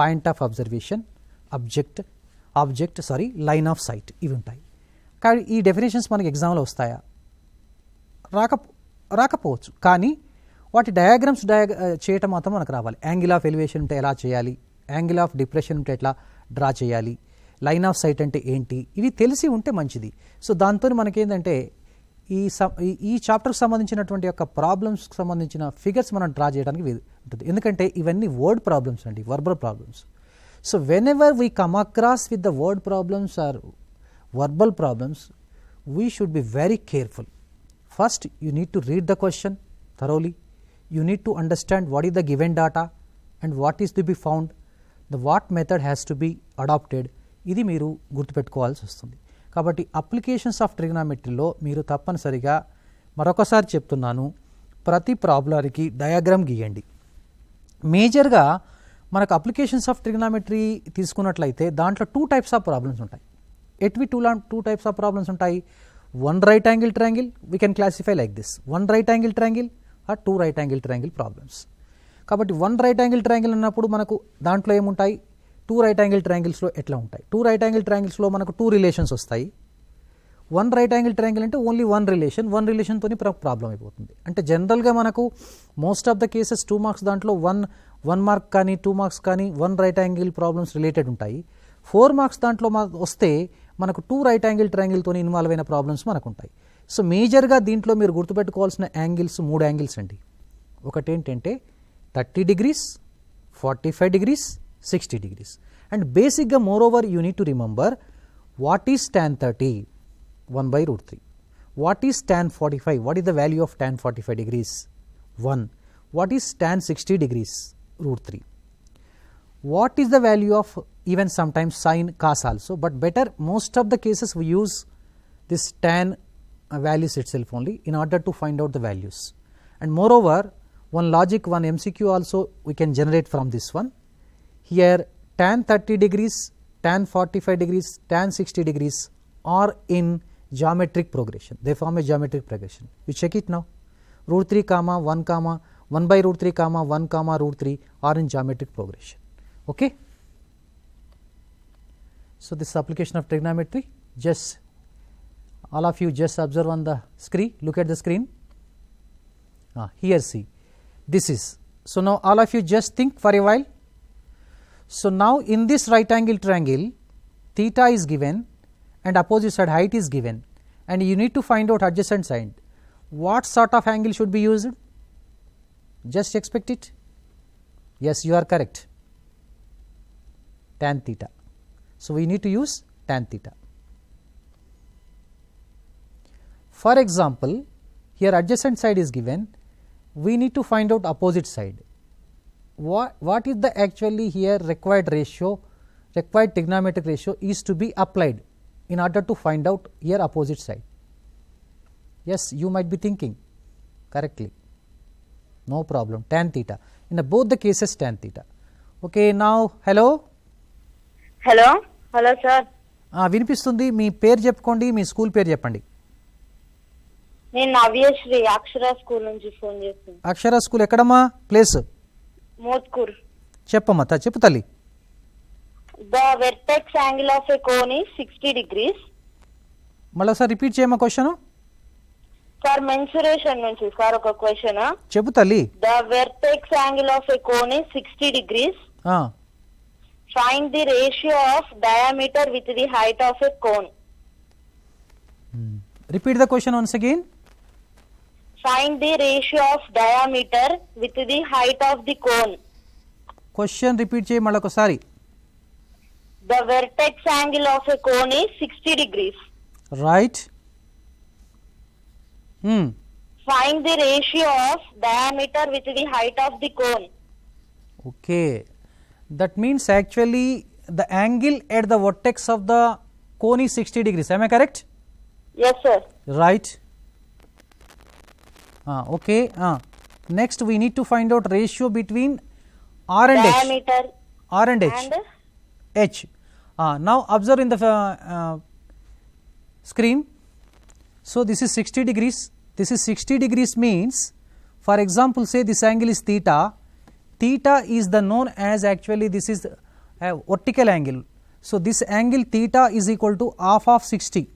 S1: point of observation, line of sight, ఇవి ఉంటాయి. కానీ ఈ డెఫినేషన్స్ మనకి ఎగ్జామ్లో వస్తాయా? రాకపోవచ్చు, కానీ వాటి డయాగ్రామ్స్ చేయటం మాత్రం మనకు రావాలి. యాంగిల్ ఆఫ్ ఎలివేషన్ ఉంటే ఎలా చేయాలి, యాంగిల్ ఆఫ్ డిప్రెషన్ ఉంటే ఎట్లా డ్రా చేయాలి, లైన్ ఆఫ్ సైట్ అంటే ఏంటి, ఇవి తెలిసి ఉంటే మంచిది. సో దాంతో మనకేంటంటే ఈ చాప్టర్కి సంబంధించినటువంటి యొక్క ప్రాబ్లమ్స్కి సంబంధించిన ఫిగర్స్ మనం డ్రా చేయడానికి ఉంటుంది. ఎందుకంటే ఇవన్నీ వర్డ్ ప్రాబ్లమ్స్ అండి, verbal problems. So whenever we come across with the word problems or verbal problems, we should be very careful. First, you need to read the question thoroughly. You need to understand what is the given data and what is to be found, the what method has to be adopted. ఇది మీరు గుర్తుపెట్టుకోవాల్సి వస్తుంది. కాబట్టి applications of ట్రిగ్నామెట్రీలో మీరు తప్పనిసరిగా మరొకసారి చెప్తున్నాను, ప్రతి ప్రాబ్లానికి diagram గీయండి. మేజర్గా మనకు అప్లికేషన్స్ ఆఫ్ ట్రిగ్నామెట్రీ తీసుకున్నట్లయితే దాంట్లో 2 types ఆఫ్ ప్రాబ్లమ్స్ ఉంటాయి. ఎట్వి టూ టైప్స్ ఆఫ్ ప్రాబ్లమ్స్ ఉంటాయి? One right angle triangle, we can classify like this, one right angle triangle or 2 right angle triangle problems. కాబట్టి వన్ రైట్ యాంగిల్ ట్రయాంగిల్ అన్నప్పుడు మనకు దాంట్లో ఏముంటాయి, 2 right angle ట్రయాంగిల్స్లో ఎట్లా ఉంటాయి? 2 right angle ట్రయాంగిల్స్లో మనకు 2 రిలేషన్స్ వస్తాయి. వన్ రైట్ యాంగిల్ ట్రయాంగిల్ అంటే ఓన్లీ వన్ రిలేషన్తో ప్రాబ్లం అయిపోతుంది. అంటే జనరల్గా మనకు most of the cases 2 marks దాంట్లో 1 mark కానీ 2 marks కానీ one right angle problems related ఉంటాయి. 4 marks దాంట్లో వస్తే మనకు 2 right angle ట్రయాంగిల్తో ఇన్వాల్వ్ అయిన ప్రాబ్లమ్స్ మనకు ఉంటాయి. సో మేజర్గా దీంట్లో మీరు గుర్తుపెట్టుకోవాల్సిన యాంగిల్స్ 3 యాంగిల్స్ అండి. ఒకటి ఏంటంటే 30 degrees, 45 degrees, 60 degrees. అండ్ బేసిక్గా more over you need to remember what is tan 30, 1/√3. What is tan 45, what is the value of tan 45 degrees, 1. What is tan 60 degrees, √3. What is the value of even sometimes sin, cos also, but better most of the cases we use this tan values itself only in order to find out the values. And moreover, one logic, one MCQ also we can generate from this one. Here tan 30 degrees, tan 45 degrees, tan 60 degrees are in geometric progression. They form a geometric progression. You check it now. √3, 1, 1/√3, 1, √3 are in geometric progression. Okay. So this is application of trigonometry. Just all of you just observe on the screen. Look at the screen. Here see. This is. So now all of you just think for a while. So now in this right angle triangle, theta is given and opposite side height is given, and you need to find out adjacent side. What sort of angle should be used? Just expect it. Yes, you are correct. Tan theta. So we need to use tan theta. For example, here adjacent side is given, we need to find out opposite side. What is the actually here required ratio, required trigonometric ratio is to be applied in order to find out here opposite side? Yes, you might be thinking correctly. No problem, tan theta. In both the cases tan theta. Okay, now hello.
S3: Hello sir.
S1: వినిపిస్తుంది. మీ పేరు చెప్పుకోండి, మీ school పేరు చెప్పండి.
S3: నేను నవ్యశ్రీ అక్షర school నుంచి phone చేస్తున్నాను.
S1: అక్షర school ఎక్కడమ్మా? Place
S3: Mothkur.
S1: చెప్పమ్మా, చెప్పు తల్లి.
S3: The vertex angle of a cone is 60 degrees.
S1: మళ్ళీ ఒకసారి రిపీట్ చేయమ్మా క్వశ్చన్.
S3: సార్ మెన్సురేషన్ నుంచి సార్ ఒక క్వశ్చన్.
S1: చెప్పు తల్లి.
S3: The vertex angle of a cone is 60 degrees. Find the ratio of diameter with the height of a cone.
S1: Repeat the question once again.
S3: Find the ratio of diameter with the height of the cone.
S1: Question repeat చేయి మళ్ళీ ఒకసారి.
S3: The vertex angle of a cone is 60 degrees.
S1: Right.
S3: Find the ratio of diameter with the height of the cone.
S1: Okay. That means actually the angle at the vertex of the cone is 60 degrees. Am I correct?
S3: Yes, sir.
S1: Right. Okay. Next we need to find out ratio between R and H.
S3: diameter
S1: R and H.
S3: and
S1: H. Now observe in the screen. So this is 60 degrees. This is 60 degrees means, for example, say this angle is theta. Theta is the known as, actually this is a vertical angle. So this angle theta is equal to half of 60.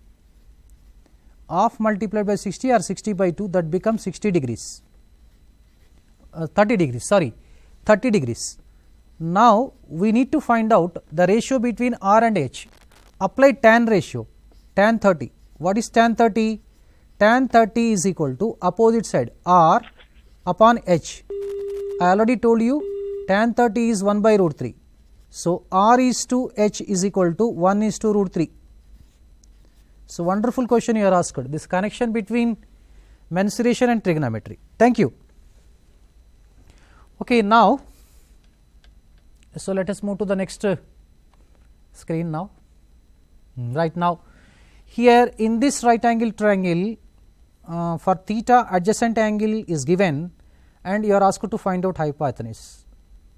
S1: Half multiplied by 60 or 60 by 2, that becomes 60 degrees. 30 degrees, sorry, 30 degrees. Now we need to find out the ratio between R and H. Apply tan ratio, tan 30. What is tan 30? Tan 30 is equal to opposite side R upon H. I already told you tan 30 is 1 by root 3. So R is to H is equal to 1 is to root 3. So wonderful question you are asked. This connection between mensuration and trigonometry. Thank you. Okay, now so let us move to the next screen now. Right now, here in this right angle triangle, for theta adjacent angle is given and you are asked to find out hypotenuse.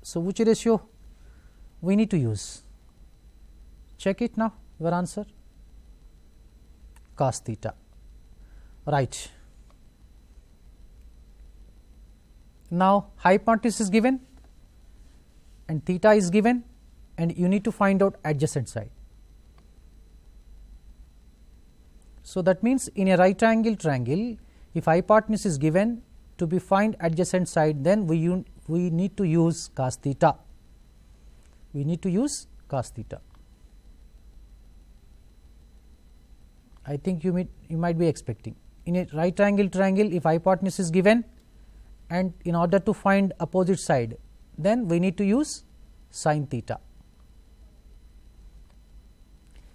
S1: So which ratio we need to use? Check it now, your answer. Cos theta, right. Now hypotenuse is given and theta is given and you need to find out adjacent side. So that means in a right angle triangle, if hypotenuse is given to be find adjacent side, then we need to use cos theta. We need to use cos theta. I think you might be expecting. In a right angle triangle, if hypotenuse is given and in order to find opposite side, then we need to use sin theta.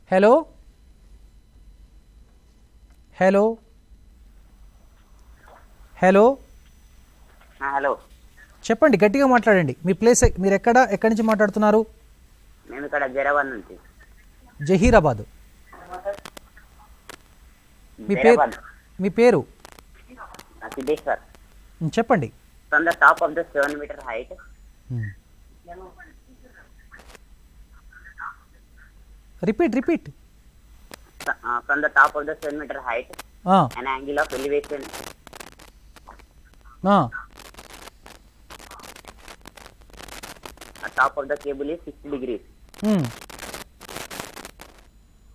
S1: Hello? Hello? Hello?
S2: Hello,
S1: చెప్పండి, గట్టిగా మాట్లాడండి. మీ place మీరు ఎక్కడి నుంచి మాట్లాడుతున్నారు?
S2: మేము ఇక్కడ జైరాబాద్ నుంచి.
S1: జహీరాబాద్. మీ పేరు?
S2: సిద్ధేశ్వర్.
S1: చెప్పండి.
S2: From the top of the 7 meter height.
S1: Repeat.
S2: From the top of the 7 meter height, an angle of elevation. The top of the cable is 60 degrees.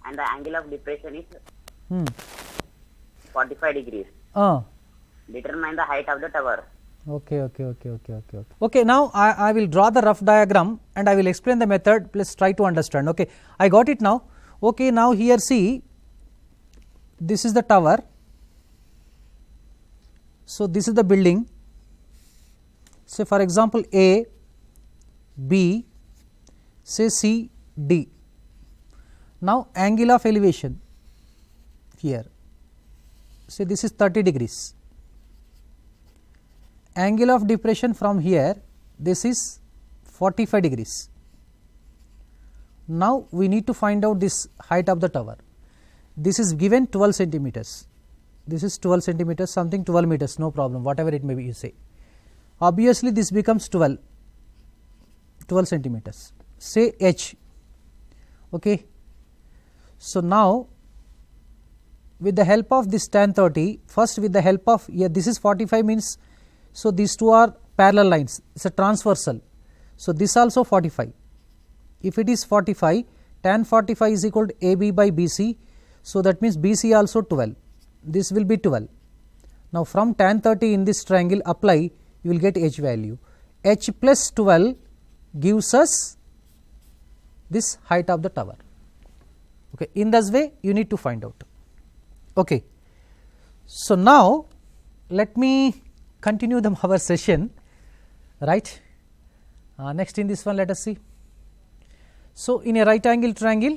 S2: And the angle of depression is 45 degrees. Determine the height of the tower.
S1: Okay, now I will draw the rough diagram and I will explain the method. Please try to understand. Okay, I got it now. Okay, now here see, this is the tower. So this is the building. Say for example A, B, say C, D. Now angle of elevation here, say this is 30 degrees. Angle of depression from here, this is 45 degrees. Now we need to find out this height of the tower. This is given 12 centimeters. This is 12 centimeters, something 12 meters, no problem, whatever it may be you say. Obviously this becomes 12 centimeters. Say H. Okay. So now with the help of this tan 30, first with the help of, here this is 45 means, so these two are parallel lines, it's a transversal. So this also 45. If it is 45, tan 45 is equal to AB by BC. So that means BC also 12. This will be 12. Now from tan 30 in this triangle apply, you will get H value. H plus 12 gives us this height of the tower. Okay, in this way you need to find out. Okay, so now let me continue our session, right? Next in this one, let us see. So in a right angle triangle,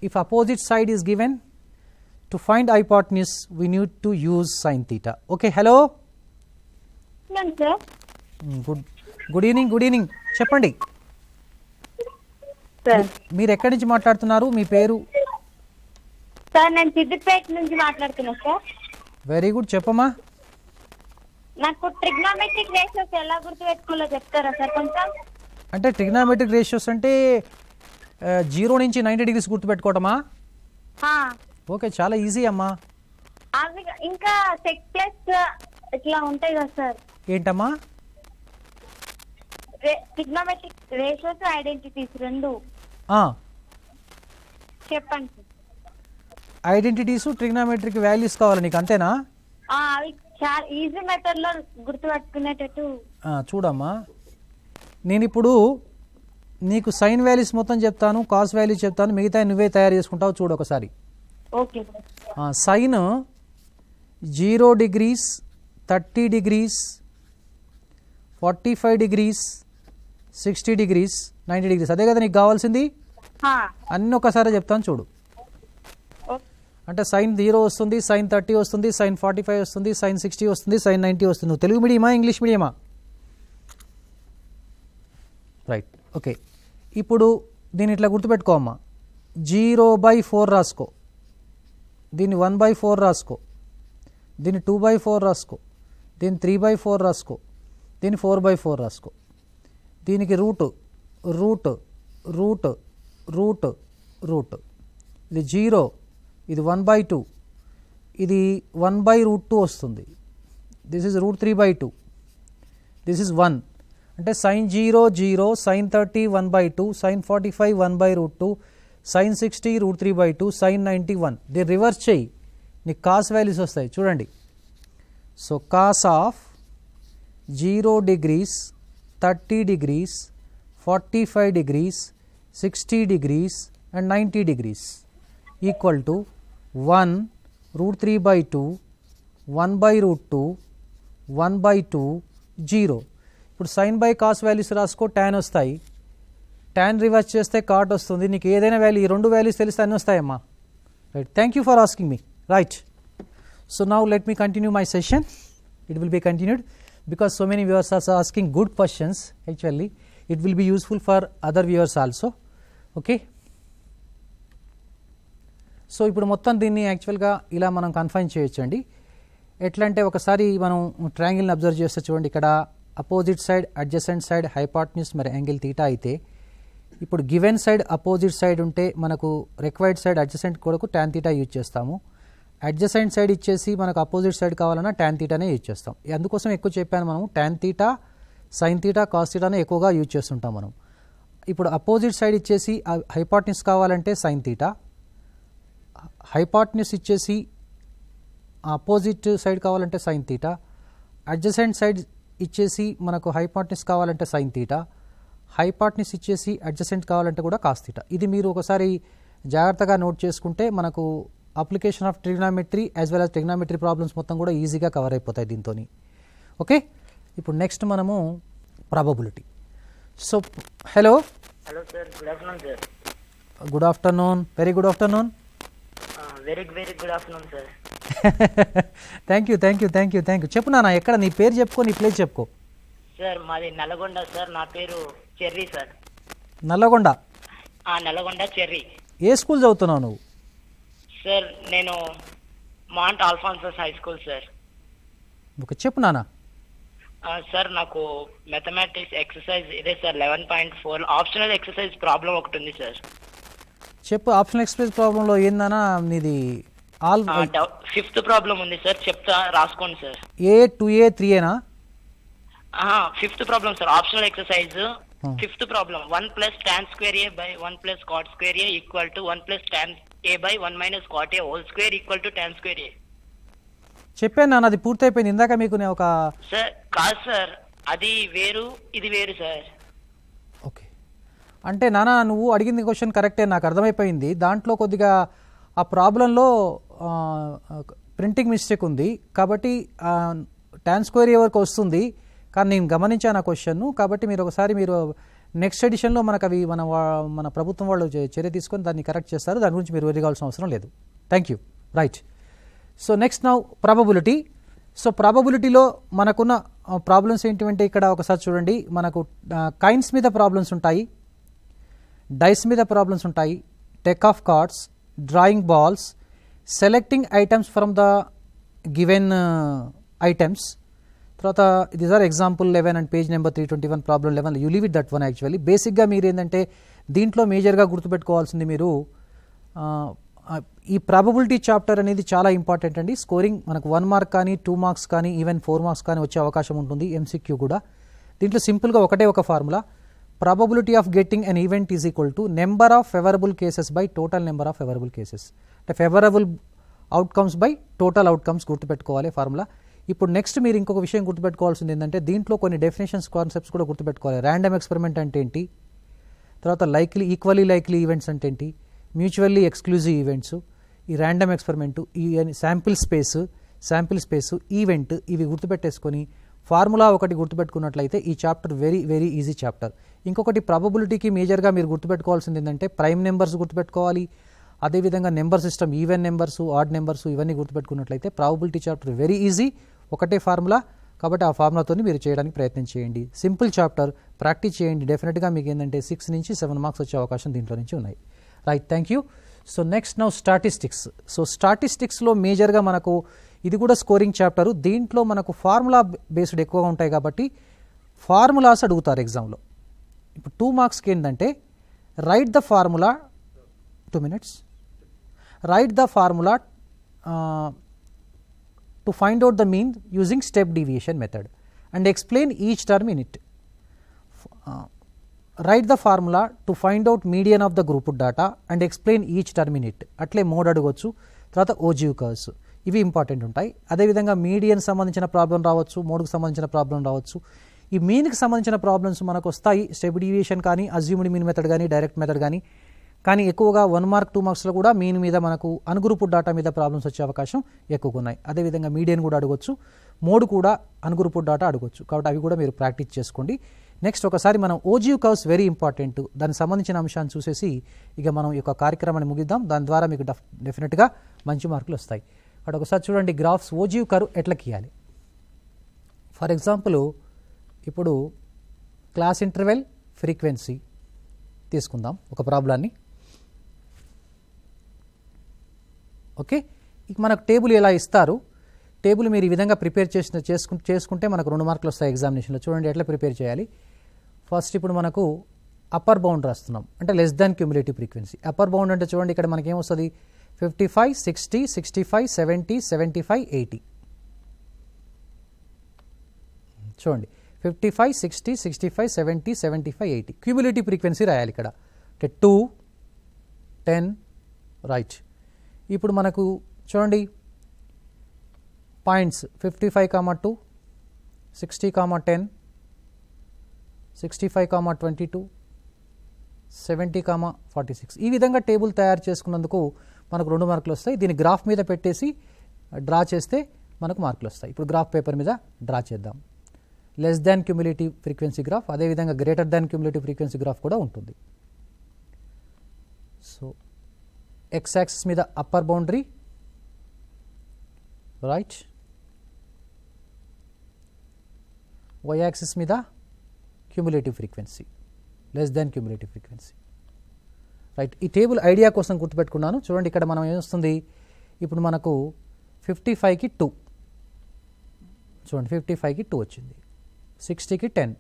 S1: if opposite side is given, to find hypotenuse we need to use sin theta. Okay, hello?
S3: sir.
S1: Good evening. చెప్పండి.
S3: Sir
S1: మీరు ఎక్కడి నుంచి మాట్లాడుతున్నారు? మీ పేరు?
S3: Sir నేను సిద్దిపేట నుంచి మాట్లాడుతున్నా sir.
S1: Very good, చెప్పమ్మా.
S3: నాకు ట్రిగ్నోమెట్రిక్ రేషియోస్ ఎలా గుర్తుపెట్టుకోవాలో చెప్తారా సార్ కొంచెం?
S1: అంటే ట్రిగ్నామెట్రిక్ రేషియోస్ అంటే 0 నుంచి 90 డిగ్రీస్ గుర్తుపెట్టుకోవటమా?
S3: ఆ,
S1: ఓకే, చాలా ఈజీ అమ్మా.
S3: అవి ఇంకా సెక్ ప్లస్ ఇట్లా ఉంటాయి కదా సార్,
S1: ఏంటమ్మా?
S3: ట్రిగ్నోమెట్రిక్ రేషియోస్ ఐడెంటిటీస్ రెండు చెప్పండి సార్.
S1: ఐడెంటిటీస్ ట్రిగ్నామెట్రిక్ వాల్యూస్ కావాలి నీకు, అంతేనా?
S3: అవి చాలా ఈజీ మెథడ్ లో గుర్తుపెట్టుకునేటట్టు.
S1: చూడమ్మా, నేను ఇప్పుడు నీకు సైన్ వాల్యూస్ మొత్తం చెప్తాను, కాస్ వాల్యూస్ చెప్తాను, మిగతా నువ్వే తయారు చేసుకుంటావు. చూడు ఒకసారి.
S3: Okay sir.
S1: Sine 0 degrees, 30 degrees, 45 degrees, 60 degrees, 90 degrees, అదే కదా నీకు కావాల్సింది? అన్నీ ఒకసారి చెప్తాను చూడు. అంటే సైన్ 0 వస్తుంది, సైన్ 30 వస్తుంది, సైన్ 45 వస్తుంది, సైన్ 60 వస్తుంది, సైన్ 90 వస్తుంది. నువ్వు తెలుగు మీడియమా, ఇంగ్లీష్ మీడియమా? Right, okay. ఇప్పుడు దీన్ని ఇట్లా గుర్తుపెట్టుకో అమ్మా. 0/4 రాసుకో, దీన్ని 1/4 రాసుకో, దీన్ని 2/4 రాసుకో, దీన్ని 3/4 రాసుకో, దీన్ని 4/4 రాసుకో. దీనికి root root root root root. ఇది 0, ఇది 1/2, ఇది 1/√2 వస్తుంది. This is √3/2, this is 1. అంటే sine 0 0, sine 30 1/2, sine 45 1/√2, sine 60 √3/2, sine 90 1. దీన్ని రివర్స్ చేయి, నీకు కాస్ వాల్యూస్ వస్తాయి. చూడండి. So cos of 0 degrees, 30 degrees, 45 degrees, 60 degrees and 90 degrees equal to 1 √3/2, 1/√2, 1/2, 0. ఇప్పుడు సైన్ బై కాస్ వాల్యూస్ రాసుకో, tan వస్తాయి. tan రివర్స్ చేస్తే కాట్ వస్తుంది. నీకు ఏదైనా వాల్యూ, ఈ రెండు వాల్యూస్ తెలిస్తే అన్నీ వస్తాయమ్మా. Right, thank you for asking me. Right, so now let me continue my session. It will be continued because so many viewers are asking good questions. Actually, it will be useful for other viewers also. Okay. So ఇప్పుడు మొత్తం దీన్ని యాక్చువల్గా ఇలా మనం confine చేయొచ్చండి. ఎట్లా అంటే ఒకసారి మనం ట్రయాంగిల్ని అబ్జర్వ్ చేస్తే చూడండి, ఇక్కడ అపోజిట్ సైడ్, అడ్జసెంట్ సైడ్, హైపాట్న్యూస్ మరి యాంగిల్ తీటా అయితే, ఇప్పుడు గివెన్ సైడ్ అపోజిట్ సైడ్ ఉంటే మనకు రిక్వైర్డ్ సైడ్ అడ్జసెంట్ కొరకు ట్యాన్ తీటా యూజ్ చేస్తాము. అడ్జసెంట్ సైడ్ ఇచ్చేసి మనకు అపోజిట్ సైడ్ కావాలన్నా ట్యాన్ తీటానే యూజ్ చేస్తాం. అందుకోసం ఎక్కువ చెప్పాను, మనం tan theta, sine theta, cos తీటానే ఎక్కువగా యూజ్ చేస్తుంటాం మనం. ఇప్పుడు అపోజిట్ సైడ్ ఇచ్చేసి హైపాట్న్యూస్ కావాలంటే సైన్ తీటా, హైపాట్న్యూస్ ఇచ్చేసి అపోజిట్ సైడ్ కావాలంటే సైన్ తీటా, అడ్జసెంట్ సైడ్ ఇచ్చేసి మనకు హైపాట్న్యూస్ కావాలంటే సైన్ తీటా, హైపాట్న్యూస్ ఇచ్చేసి అడ్జసెంట్ కావాలంటే కూడా కాస్ తీటా. ఇది మీరు ఒకసారి జాగ్రత్తగా నోట్ చేసుకుంటే మనకు application of trigonometry as well as trigonometry problems మొత్తం కూడా ఈజీగా కవర్ అయిపోతాయి దీంతో. ఓకే, ఇప్పుడు నెక్స్ట్ మనము probability. So hello
S2: hello sir, good afternoon sir.
S1: Good afternoon, very good afternoon.
S2: Very very good afternoon sir.
S1: Thank you thank you thank you thank you. చెప్పు నాన్న, ఎక్కడ నీ పేరు చెప్పుకో, నీ ప్లేస్ చెప్పుకో.
S2: సార్ మాది నల్లగొండ సార్, నా పేరు Cherry sir.
S1: Nalgonda?
S2: Nalgonda Cherry.
S1: ఏ స్కూల్ చదువుతున్నావు నువ్వు?
S2: సార్ నేను Mount Alphonsus high school sir.
S1: Okay, చెప్పు నాన్న.
S2: సార్ నాకు మ్యాథమెటిక్స్ ఎక్సర్సైజ్ ఇదే సార్ 11.4 ఆప్షనల్ ఎక్సర్సైజ్ ప్రాబ్లం ఒకటి ఉంది సార్.
S1: చెప్పు, ఆప్షనల్ ఎక్సర్సైజ్ ప్రాబ్లంలో ఏందన్నా నీది? ఆల్
S2: ఫిఫ్త్ ప్రాబ్లం ఉంది సార్, చెప్తా రాసుకోండి సార్.
S1: ఏ 2A 3Aనా?
S2: Fifth problem sir, optional exercise fifth problem. 1 + tan square A by 1 + cot square A equal to 1 + tan A by 1 - cot A whole square equal to tan square A.
S1: చెప్పాను నాన్న, అది పూర్తయిపోయింది ఇందాక మీకు నేను ఒక.
S2: సార్ కాదు సార్, అది వేరు ఇది వేరు సార్.
S1: ఓకే, అంటే నాన్న నువ్వు అడిగింది క్వశ్చన్ కరెక్టే, నాకు అర్థమైపోయింది. దాంట్లో కొద్దిగా ఆ ప్రాబ్లంలో ప్రింటింగ్ మిస్టేక్ ఉంది కాబట్టి tan square A వరకు వస్తుంది, కానీ నేను గమనించాను ఆ క్వశ్చన్ను. కాబట్టి మీరు ఒకసారి మీరు నెక్స్ట్ ఎడిషన్లో మనకు అవి మన ప్రభుత్వం వాళ్ళు చర్య తీసుకొని దాన్ని కరెక్ట్ చేస్తారు. దాని గురించి మీరు వరి కావాల్సిన అవసరం లేదు. Thank you. Right, so next now probability. సో ప్రాబబిలిటీలో మనకున్న ప్రాబ్లమ్స్ ఏంటివంటే ఇక్కడ ఒకసారి చూడండి, మనకు కైన్స్ మీద ప్రాబ్లమ్స్ ఉంటాయి, డైస్ మీద ప్రాబ్లమ్స్ ఉంటాయి, deck of cards, drawing balls, selecting items from the given items, తర్వాత these are example 11 and page number 321 problem 11 you leave it that one. Actually బేసిక్గా మీరు ఏంటంటే దీంట్లో మేజర్గా గుర్తుపెట్టుకోవాల్సింది మీరు ఈ ప్రాబబిలిటీ చాప్టర్ అనేది చాలా ఇంపార్టెంట్ అండి. స్కోరింగ్ మనకు 1 మార్క్ కానీ 2 మార్క్స్ కానీ ఈవెన్ 4 మార్క్స్ కానీ వచ్చే అవకాశం ఉంటుంది. ఎంసీక్యూ కూడా దీంట్లో సింపుల్గా ఒకటే ఒక formula, probability of getting an event is equal to number of favourable cases by total number of favourable cases. అంటే favourable outcomes by total outcomes గుర్తుపెట్టుకోవాలి ఫార్ములా. ఇప్పుడు నెక్స్ట్ మీరు ఇంకొక విషయం గుర్తుపెట్టుకోవాల్సింది ఏంటంటే దీంట్లో కొన్ని డెఫినేషన్స్ కాన్సెప్ట్స్ కూడా గుర్తుపెట్టుకోవాలి. ర్యాండమ్ ఎక్స్పెరిమెంట్ అంటే ఏంటి, తర్వాత ఈక్వల్లీ లైక్లీ ఈవెంట్స్ అంటే ఏంటి, మ్యూచువల్లీ ఎక్స్క్లూజివ్ ఈవెంట్స్, ఈ ర్యాండమ్ ఎక్స్పెరిమెంటు, ఈ శాంపిల్ స్పేసు, ఈవెంట్, ఇవి గుర్తుపెట్టేసుకొని ఫార్ములా ఒకటి గుర్తుపెట్టుకున్నట్లయితే ఈ chapter very very easy chapter. ఇంకొకటి ప్రాబబిలిటీకి మేజర్గా మీరు గుర్తుపెట్టుకోవాల్సింది ఏంటంటే ప్రైమ్ నెంబర్స్ గుర్తుపెట్టుకోవాలి. అదేవిధంగా number system, even numbers, odd numbers, ఇవన్నీ గుర్తుపెట్టుకున్నట్లయితే ప్రాబబిలిటీ చాప్టర్ వెరీ ఈజీ, ఒకటే ఫార్ములా. కాబట్టి ఆ ఫార్ములాతో మీరు చేయడానికి ప్రయత్నం చేయండి. సింపుల్ చాప్టర్, ప్రాక్టీస్ చేయండి. డెఫినెట్గా మీకు ఏంటంటే 6 నుంచి 7 మార్క్స్ వచ్చే అవకాశం దీంట్లో నుంచి ఉన్నాయి. Right, thank you. So next now statistics. సో స్టాటిస్టిక్స్లో మేజర్గా మనకు ఇది కూడా స్కోరింగ్ చాప్టరు. దీంట్లో మనకు ఫార్ములా బేస్డ్ ఎక్కువగా ఉంటాయి కాబట్టి ఫార్ములాస్ అడుగుతారు ఎగ్జామ్లో. ఇప్పుడు 2 మార్క్స్కి ఏంటంటే right the formula 2 minutes, right the formula to find out the mean using step deviation method and explain each term in it. Write the formula to find out median of the grouped data and explain each term in it. అట్లే mode అడగవచ్చు. తర్వాత ogive curves, ఇవి important ఉంటాయి. అదేవిధంగా median సంబంధించిన problem రావచ్చు, మోడ్కి సంబంధించిన problem రావచ్చు. ఈ మీన్కి సంబంధించిన ప్రాబ్లమ్స్ మనకు వస్తాయి, స్టెప్ డీవియేషన్ కానీ, అజ్యూమ్డ్ మీన్ మెథడ్ కానీ, డైరెక్ట్ మెథడ్ కానీ ఎక్కువగా 1 మార్క్ 2 మార్క్స్లో కూడా మీన్ మీద మనకు అన్గ్రూప్డ్ డాటా మీద ప్రాబ్లమ్స్ వచ్చే అవకాశం ఎక్కువగా ఉన్నాయి. అదేవిధంగా మీడియన్ కూడా అడగవచ్చు, మోడ్ కూడా అన్గ్రూప్డ్ డాటా అడగవచ్చు. కాబట్టి అవి కూడా మీరు ప్రాక్టీస్ చేసుకోండి. నెక్స్ట్ ఒకసారి మనం ఓజివ్ కర్వ్స్ వెరీ ఇంపార్టెంట్, దానికి సంబంధించిన అంశాన్ని చూసేసి ఇక మనం ఈ యొక్క కార్యక్రమాన్ని ముగిద్దాం. దాని ద్వారా మీకు డెఫినెట్గా మంచి మార్కులు వస్తాయి. అక్కడ ఒకసారి చూడండి గ్రాఫ్స్, ఓజివ్ కర్వ్ ఎట్లా గీయాలి. ఫర్ ఎగ్జాంపుల్ ఇప్పుడు క్లాస్ ఇంటర్వెల్ ఫ్రీక్వెన్సీ తీసుకుందాం ఒక ప్రాబ్లాన్ని. ఓకే, ఇక మనకు టేబుల్ ఎలా ఇస్తారు, టేబుల్ మీరు ఈ విధంగా ప్రిపేర్ చేసుకుంటే మనకు 2 మార్కులు వస్తాయి ఎగ్జామినేషన్లో. చూడండి ఎట్లా ప్రిపేర్ చేయాలి. ఫస్ట్ ఇప్పుడు మనకు అప్పర్ బౌండ్ రాస్తున్నాం, అంటే less than cumulative frequency. Upper bound అంటే చూడండి ఇక్కడ మనకి ఏమొస్తుంది, 55, 60, 65, 70, 75, 80. చూడండి 55, 60, 65, 70, 75, 80 క్యూములేటివ్ ఫ్రీక్వెన్సీ రాయాలి ఇక్కడ. అంటే 2, 10, రైట్. ఇప్పుడు మనకు చూడండి పాయింట్స్ 55, 2, 60, 10, 65, 22, 70, 46. ఈ విధంగా టేబుల్ తయారు చేసుకున్నందుకు మనకు 2 మార్కులు వస్తాయి. దీన్ని గ్రాఫ్ మీద పెట్టేసి డ్రా చేస్తే మనకు మార్కులు వస్తాయి. ఇప్పుడు గ్రాఫ్ పేపర్ మీద డ్రా చేద్దాం. Less than cumulative frequency graph, అదేవిధంగా greater than cumulative frequency graph కూడా ఉంటుంది. సో ఎక్స్ యాక్సిస్ మీద upper boundary, right, Y axis మీద cumulative frequency, less than cumulative frequency, right. ఈ టేబుల్ ఐడియా కోసం గుర్తుపెట్టుకున్నాను. చూడండి ఇక్కడ మనం ఏమొస్తుంది, ఇప్పుడు మనకు 55కి 2, చూడండి 55కి 2 వచ్చింది, 60కి 10,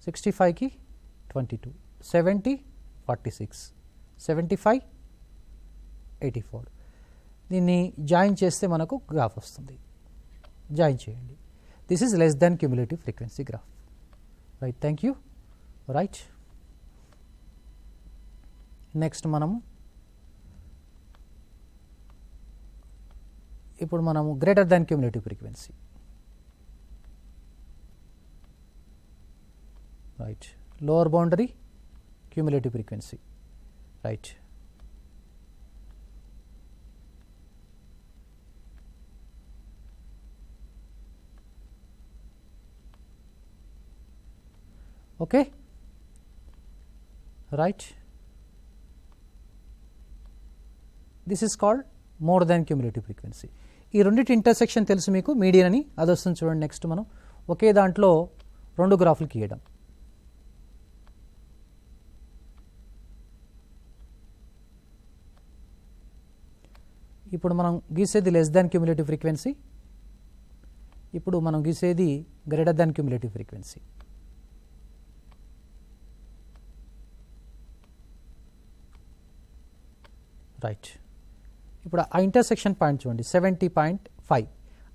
S1: 65కి 22, 70, 46, 75, 84. దీన్ని జాయిన్ చేస్తే మనకు గ్రాఫ్ వస్తుంది. జాయిన్ చేయండి. This is less than cumulative frequency graph. Right, thank you. Right, next ఇప్పుడు మనము greater than cumulative frequency, right, lower boundary cumulative frequency, right. Okay, right. This is called more than cumulative frequency. ఈ రెండింటి intersection తెలుసు మీకు, median అని, అది వస్తుంది చూడండి. నెక్స్ట్ మనం ఒకే దాంట్లో 2 గ్రాఫ్లు గీయడం. ఇప్పుడు మనం గీసేది లెస్ దాన్ క్యూములేటివ్ ఫ్రీక్వెన్సీ, ఇప్పుడు మనం గీసేది greater than cumulative frequency. Right. ఇప్పుడు ఆ ఇంటర్సెక్షన్ పాయింట్ చూడండి 70.5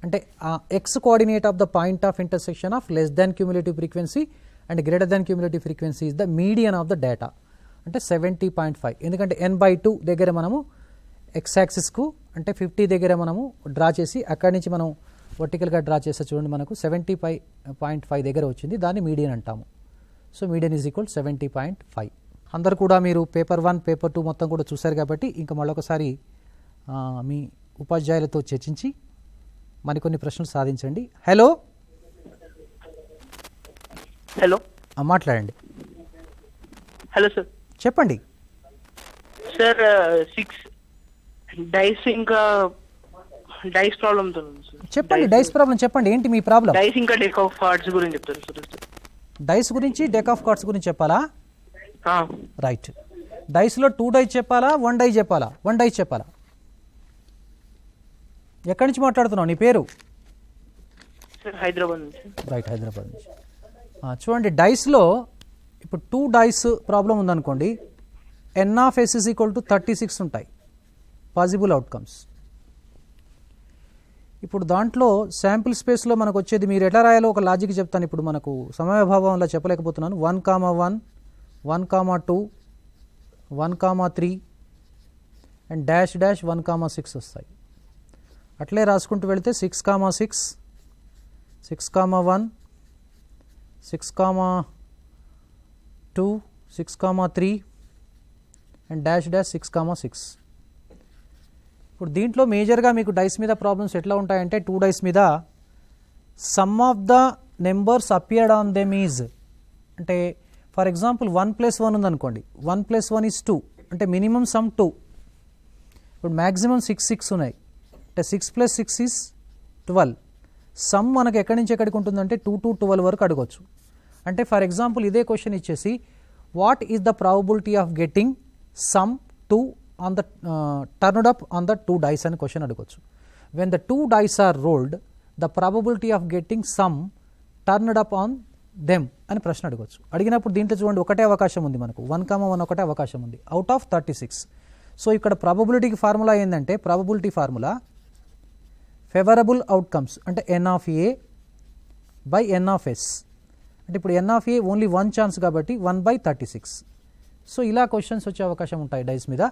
S1: అంటే ఆ X coordinate of the point of intersection of less than cumulative frequency and greater than cumulative frequency is the median of the data. అంటే 70.5 ఎందుకంటే n/2 దగ్గర మనము X యాక్సిస్కు అంటే 50 దగ్గర మనము డ్రా చేసి అక్కడి నుంచి మనం వర్టికల్గా డ్రా చేస్తే చూడండి మనకు 70.5 దగ్గర వచ్చింది, దాన్ని మీడియన్ అంటాము. So median is equal 70.5. అందరు కూడా మీరు పేపర్ 1 పేపర్ 2 మొత్తం కూడా చూశారు కాబట్టి ఇంకా మళ్ళొకసారి మీ ఉపాధ్యాయులతో చర్చించి మరికొన్ని ప్రశ్నలు సాధించండి. హలో
S5: హలో
S1: మాట్లాడండి.
S5: Hello sir.
S1: చెప్పండి
S5: సార్ 6 డైస్ ఇంకా డైస్ ప్రాబ్లంతో సార్.
S1: చెప్పండి డైస్ ప్రాబ్లం చెప్పండి, ఏంటి మీ ప్రాబ్లం?
S5: డైస్ ఇంకా డెక్ ఆఫ్ కార్డ్స్ గురించి చెప్తారు సార్.
S1: డైస్ గురించి డెక్ ఆఫ్ కార్డ్స్ గురించి చెప్పాలా?
S5: ఆ,
S1: రైట్. డైస్లో 2 డైస్ చెప్పాలా 1 డై చెప్పాలా? 1 డైస్ చెప్పాలా? ఎక్కడి నుంచి మాట్లాడుతున్నావు, నీ పేరు?
S5: సార్ హైదరాబాద్ నుంచి.
S1: రైట్, హైదరాబాద్ నుంచి. చూడండి డైస్లో ఇప్పుడు 2 డైస్ ప్రాబ్లం ఉందనుకోండి, n(s) = 36 ఉంటాయి పాసిబుల్ అవుట్కమ్స్. ఇప్పుడు దాంట్లో శాంపిల్ స్పేస్లో మనకు వచ్చేది మీరు ఎట్లా రాయాలో ఒక లాజిక్ చెప్తాను. ఇప్పుడు మనకు సమయాభావంలో చెప్పలేకపోతున్నాను. 1,1 1,2 1,3 అండ్ డాష్ 1,6 వస్తాయి. అట్లే రాసుకుంటూ వెళితే 6,6 6,1 6,2 6,3 అండ్ డాష్ 6,6. ఇప్పుడు దీంట్లో మేజర్గా మీకు డైస్ మీద ప్రాబ్లమ్స్ ఎట్లా ఉంటాయంటే 2 డైస్ మీద some of the numbers appeared on them is అంటే ఫర్ ఎగ్జాంపుల్ 1 + 1 ఉందనుకోండి, 1 + 1 = 2 అంటే మినిమం సమ్ 2. ఇప్పుడు మ్యాక్సిమం 6 ఉన్నాయి అంటే 6 + 6 = 12. సమ్ మనకు ఎక్కడి నుంచి ఎక్కడికి ఉంటుందంటే 2 to 12 వరకు అడగవచ్చు. అంటే ఫర్ ఎగ్జాంపుల్ ఇదే క్వశ్చన్ ఇచ్చేసి what is the probability of getting some 2 on the turned up on the 2 dice అని క్వశ్చన్ అడగవచ్చు. when the 2 dice are rolled the probability of getting sum turned up on them అని ప్రశ్న అడగవచ్చు. అడిగినప్పుడు దీంట్లో చూడండి ఒకటే అవకాశం ఉంది మనకు, 1,1 ఒకటే అవకాశం ఉంది అవుట్ ఆఫ్ 36. సో ఇక్కడ ప్రాబబిలిటీకి ఫార్ములా ఏంటంటే ప్రాబబిలిటీ ఫార్ములా ఫేవరబుల్ అవుట్కమ్స్ అంటే n/n(s). అంటే ఇప్పుడు n(a) ఓన్లీ 1 ఛాన్స్ కాబట్టి 1/36. సో ఇలా క్వశ్చన్స్ వచ్చే అవకాశం ఉంటాయి డైస్ మీద.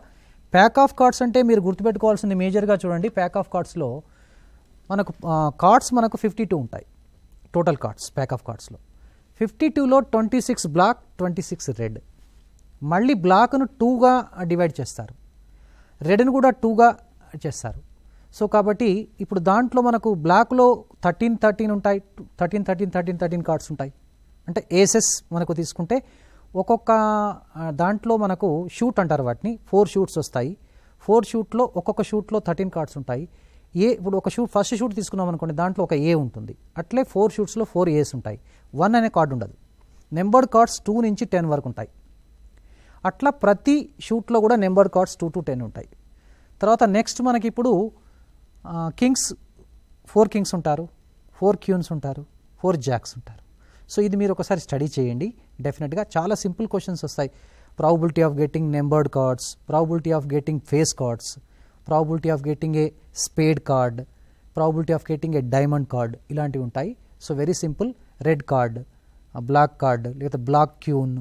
S1: ప్యాక్ ఆఫ్ కార్డ్స్ అంటే మీరు గుర్తుపెట్టుకోవాల్సింది మేజర్గా చూడండి. ప్యాక్ ఆఫ్ కార్డ్స్లో మనకు కార్డ్స్ మనకు 52 ఉంటాయి టోటల్ కార్డ్స్. ప్యాక్ ఆఫ్ కార్డ్స్లో 52లో 26 బ్లాక్ 26 రెడ్. మళ్ళీ బ్లాక్ను 2గా డివైడ్ చేస్తారు, రెడ్ను కూడా 2గా చేస్తారు. సో కాబట్టి ఇప్పుడు దాంట్లో మనకు బ్లాక్లో 13 ఉంటాయి, 13 కార్డ్స్ ఉంటాయి. అంటే ఏసెస్ మనకు తీసుకుంటే ఒక్కొక్క దాంట్లో మనకు షూట్ అంటారు వాటిని, 4 షూట్స్ వస్తాయి. 4 షూట్లో ఒక్కొక్క షూట్లో 13 కార్డ్స్ ఉంటాయి. ఇప్పుడు ఒక షూట్ ఫస్ట్ షూట్ తీసుకున్నాం అనుకోండి, దాంట్లో ఒక ఏ ఉంటుంది. అట్లే 4 షూట్స్లో 4 ఏస్ ఉంటాయి, 1 అనే కార్డు ఉండదు. నెంబర్డ్ కార్డ్స్ 2 నుంచి 10 వరకు ఉంటాయి. అట్లా ప్రతి షూట్లో కూడా నెంబర్డ్ కార్డ్స్ 2 to 10 ఉంటాయి. తర్వాత నెక్స్ట్ మనకి ఇప్పుడు కింగ్స్ 4 కింగ్స్ ఉంటారు, 4 క్యూన్స్ ఉంటారు, 4 జాక్స్ ఉంటారు. సో ఇది మీరు ఒకసారి స్టడీ చేయండి, డెఫినెట్గా చాలా సింపుల్ క్వశ్చన్స్ వస్తాయి. Probability of getting numbered cards, probability of getting face cards, probability of getting a spade card, probability of getting a diamond card, ఇలాంటివి ఉంటాయి. So very simple. Red card, black card, లేకపోతే black queen,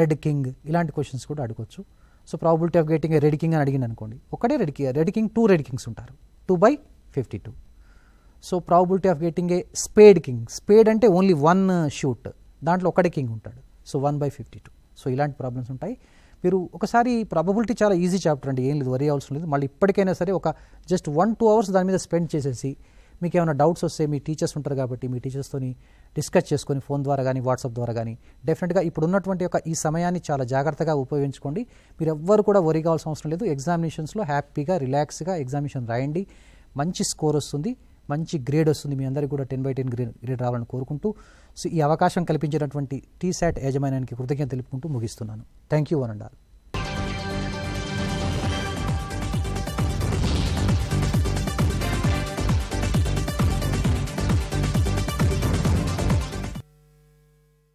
S1: red king, ఇలాంటి questions కూడా అడగవచ్చు. So probability of getting a red king అని అడిగింది అనుకోండి, ఒకటే రెడ్ కింగ్ 2 రెడ్ కింగ్స్ ఉంటారు, 2/52. So probability of getting a spade king, spade అంటే ఓన్లీ 1 షూట్, దాంట్లో ఒకటే కింగ్ ఉంటాడు, సో 1/52. సో ఇలాంటి ప్రాబ్లమ్స్ ఉంటాయి. మీరు ఒకసారి ప్రాబబిలిటీ చాలా ఈజీ చాప్టర్ అండి, ఏం లేదు, వరీ అవసరం లేదు. మళ్ళీ ఇప్పటికైనా సరే ఒక జస్ట్ 1-2 అవర్స్ దాని మీద స్పెండ్ చేసేసి మీకు ఏమైనా డౌట్స్ వస్తే మీ టీచర్స్ ఉంటారు కాబట్టి మీ టీచర్స్తోని డిస్కస్ చేసుకొని ఫోన్ ద్వారా కానీ వాట్సాప్ ద్వారా కానీ డెఫినెట్గా ఇప్పుడు ఉన్నటువంటి ఈ సమయాన్ని చాలా జాగ్రత్తగా ఉపయోగించుకోండి. మీరు ఎవ్వరు కూడా వరీ కావాల్సిన అవసరం లేదు. ఎగ్జామినేషన్స్లో హ్యాపీగా రిలాక్స్గా ఎగ్జామినేషన్ రాయండి, మంచి స్కోర్ వస్తుంది, మంచి గ్రేడ్ వస్తుంది. మీ అందరికీ కూడా 10/10 గ్రేడ్ రావాలని కోరుకుంటూ సో ఈ అవకాశం కల్పించినటువంటి TSAT యాజమాన్యానికి కృతజ్ఞత తెలుపుకుంటూ ముగిస్తున్నాను. Thank you one and all.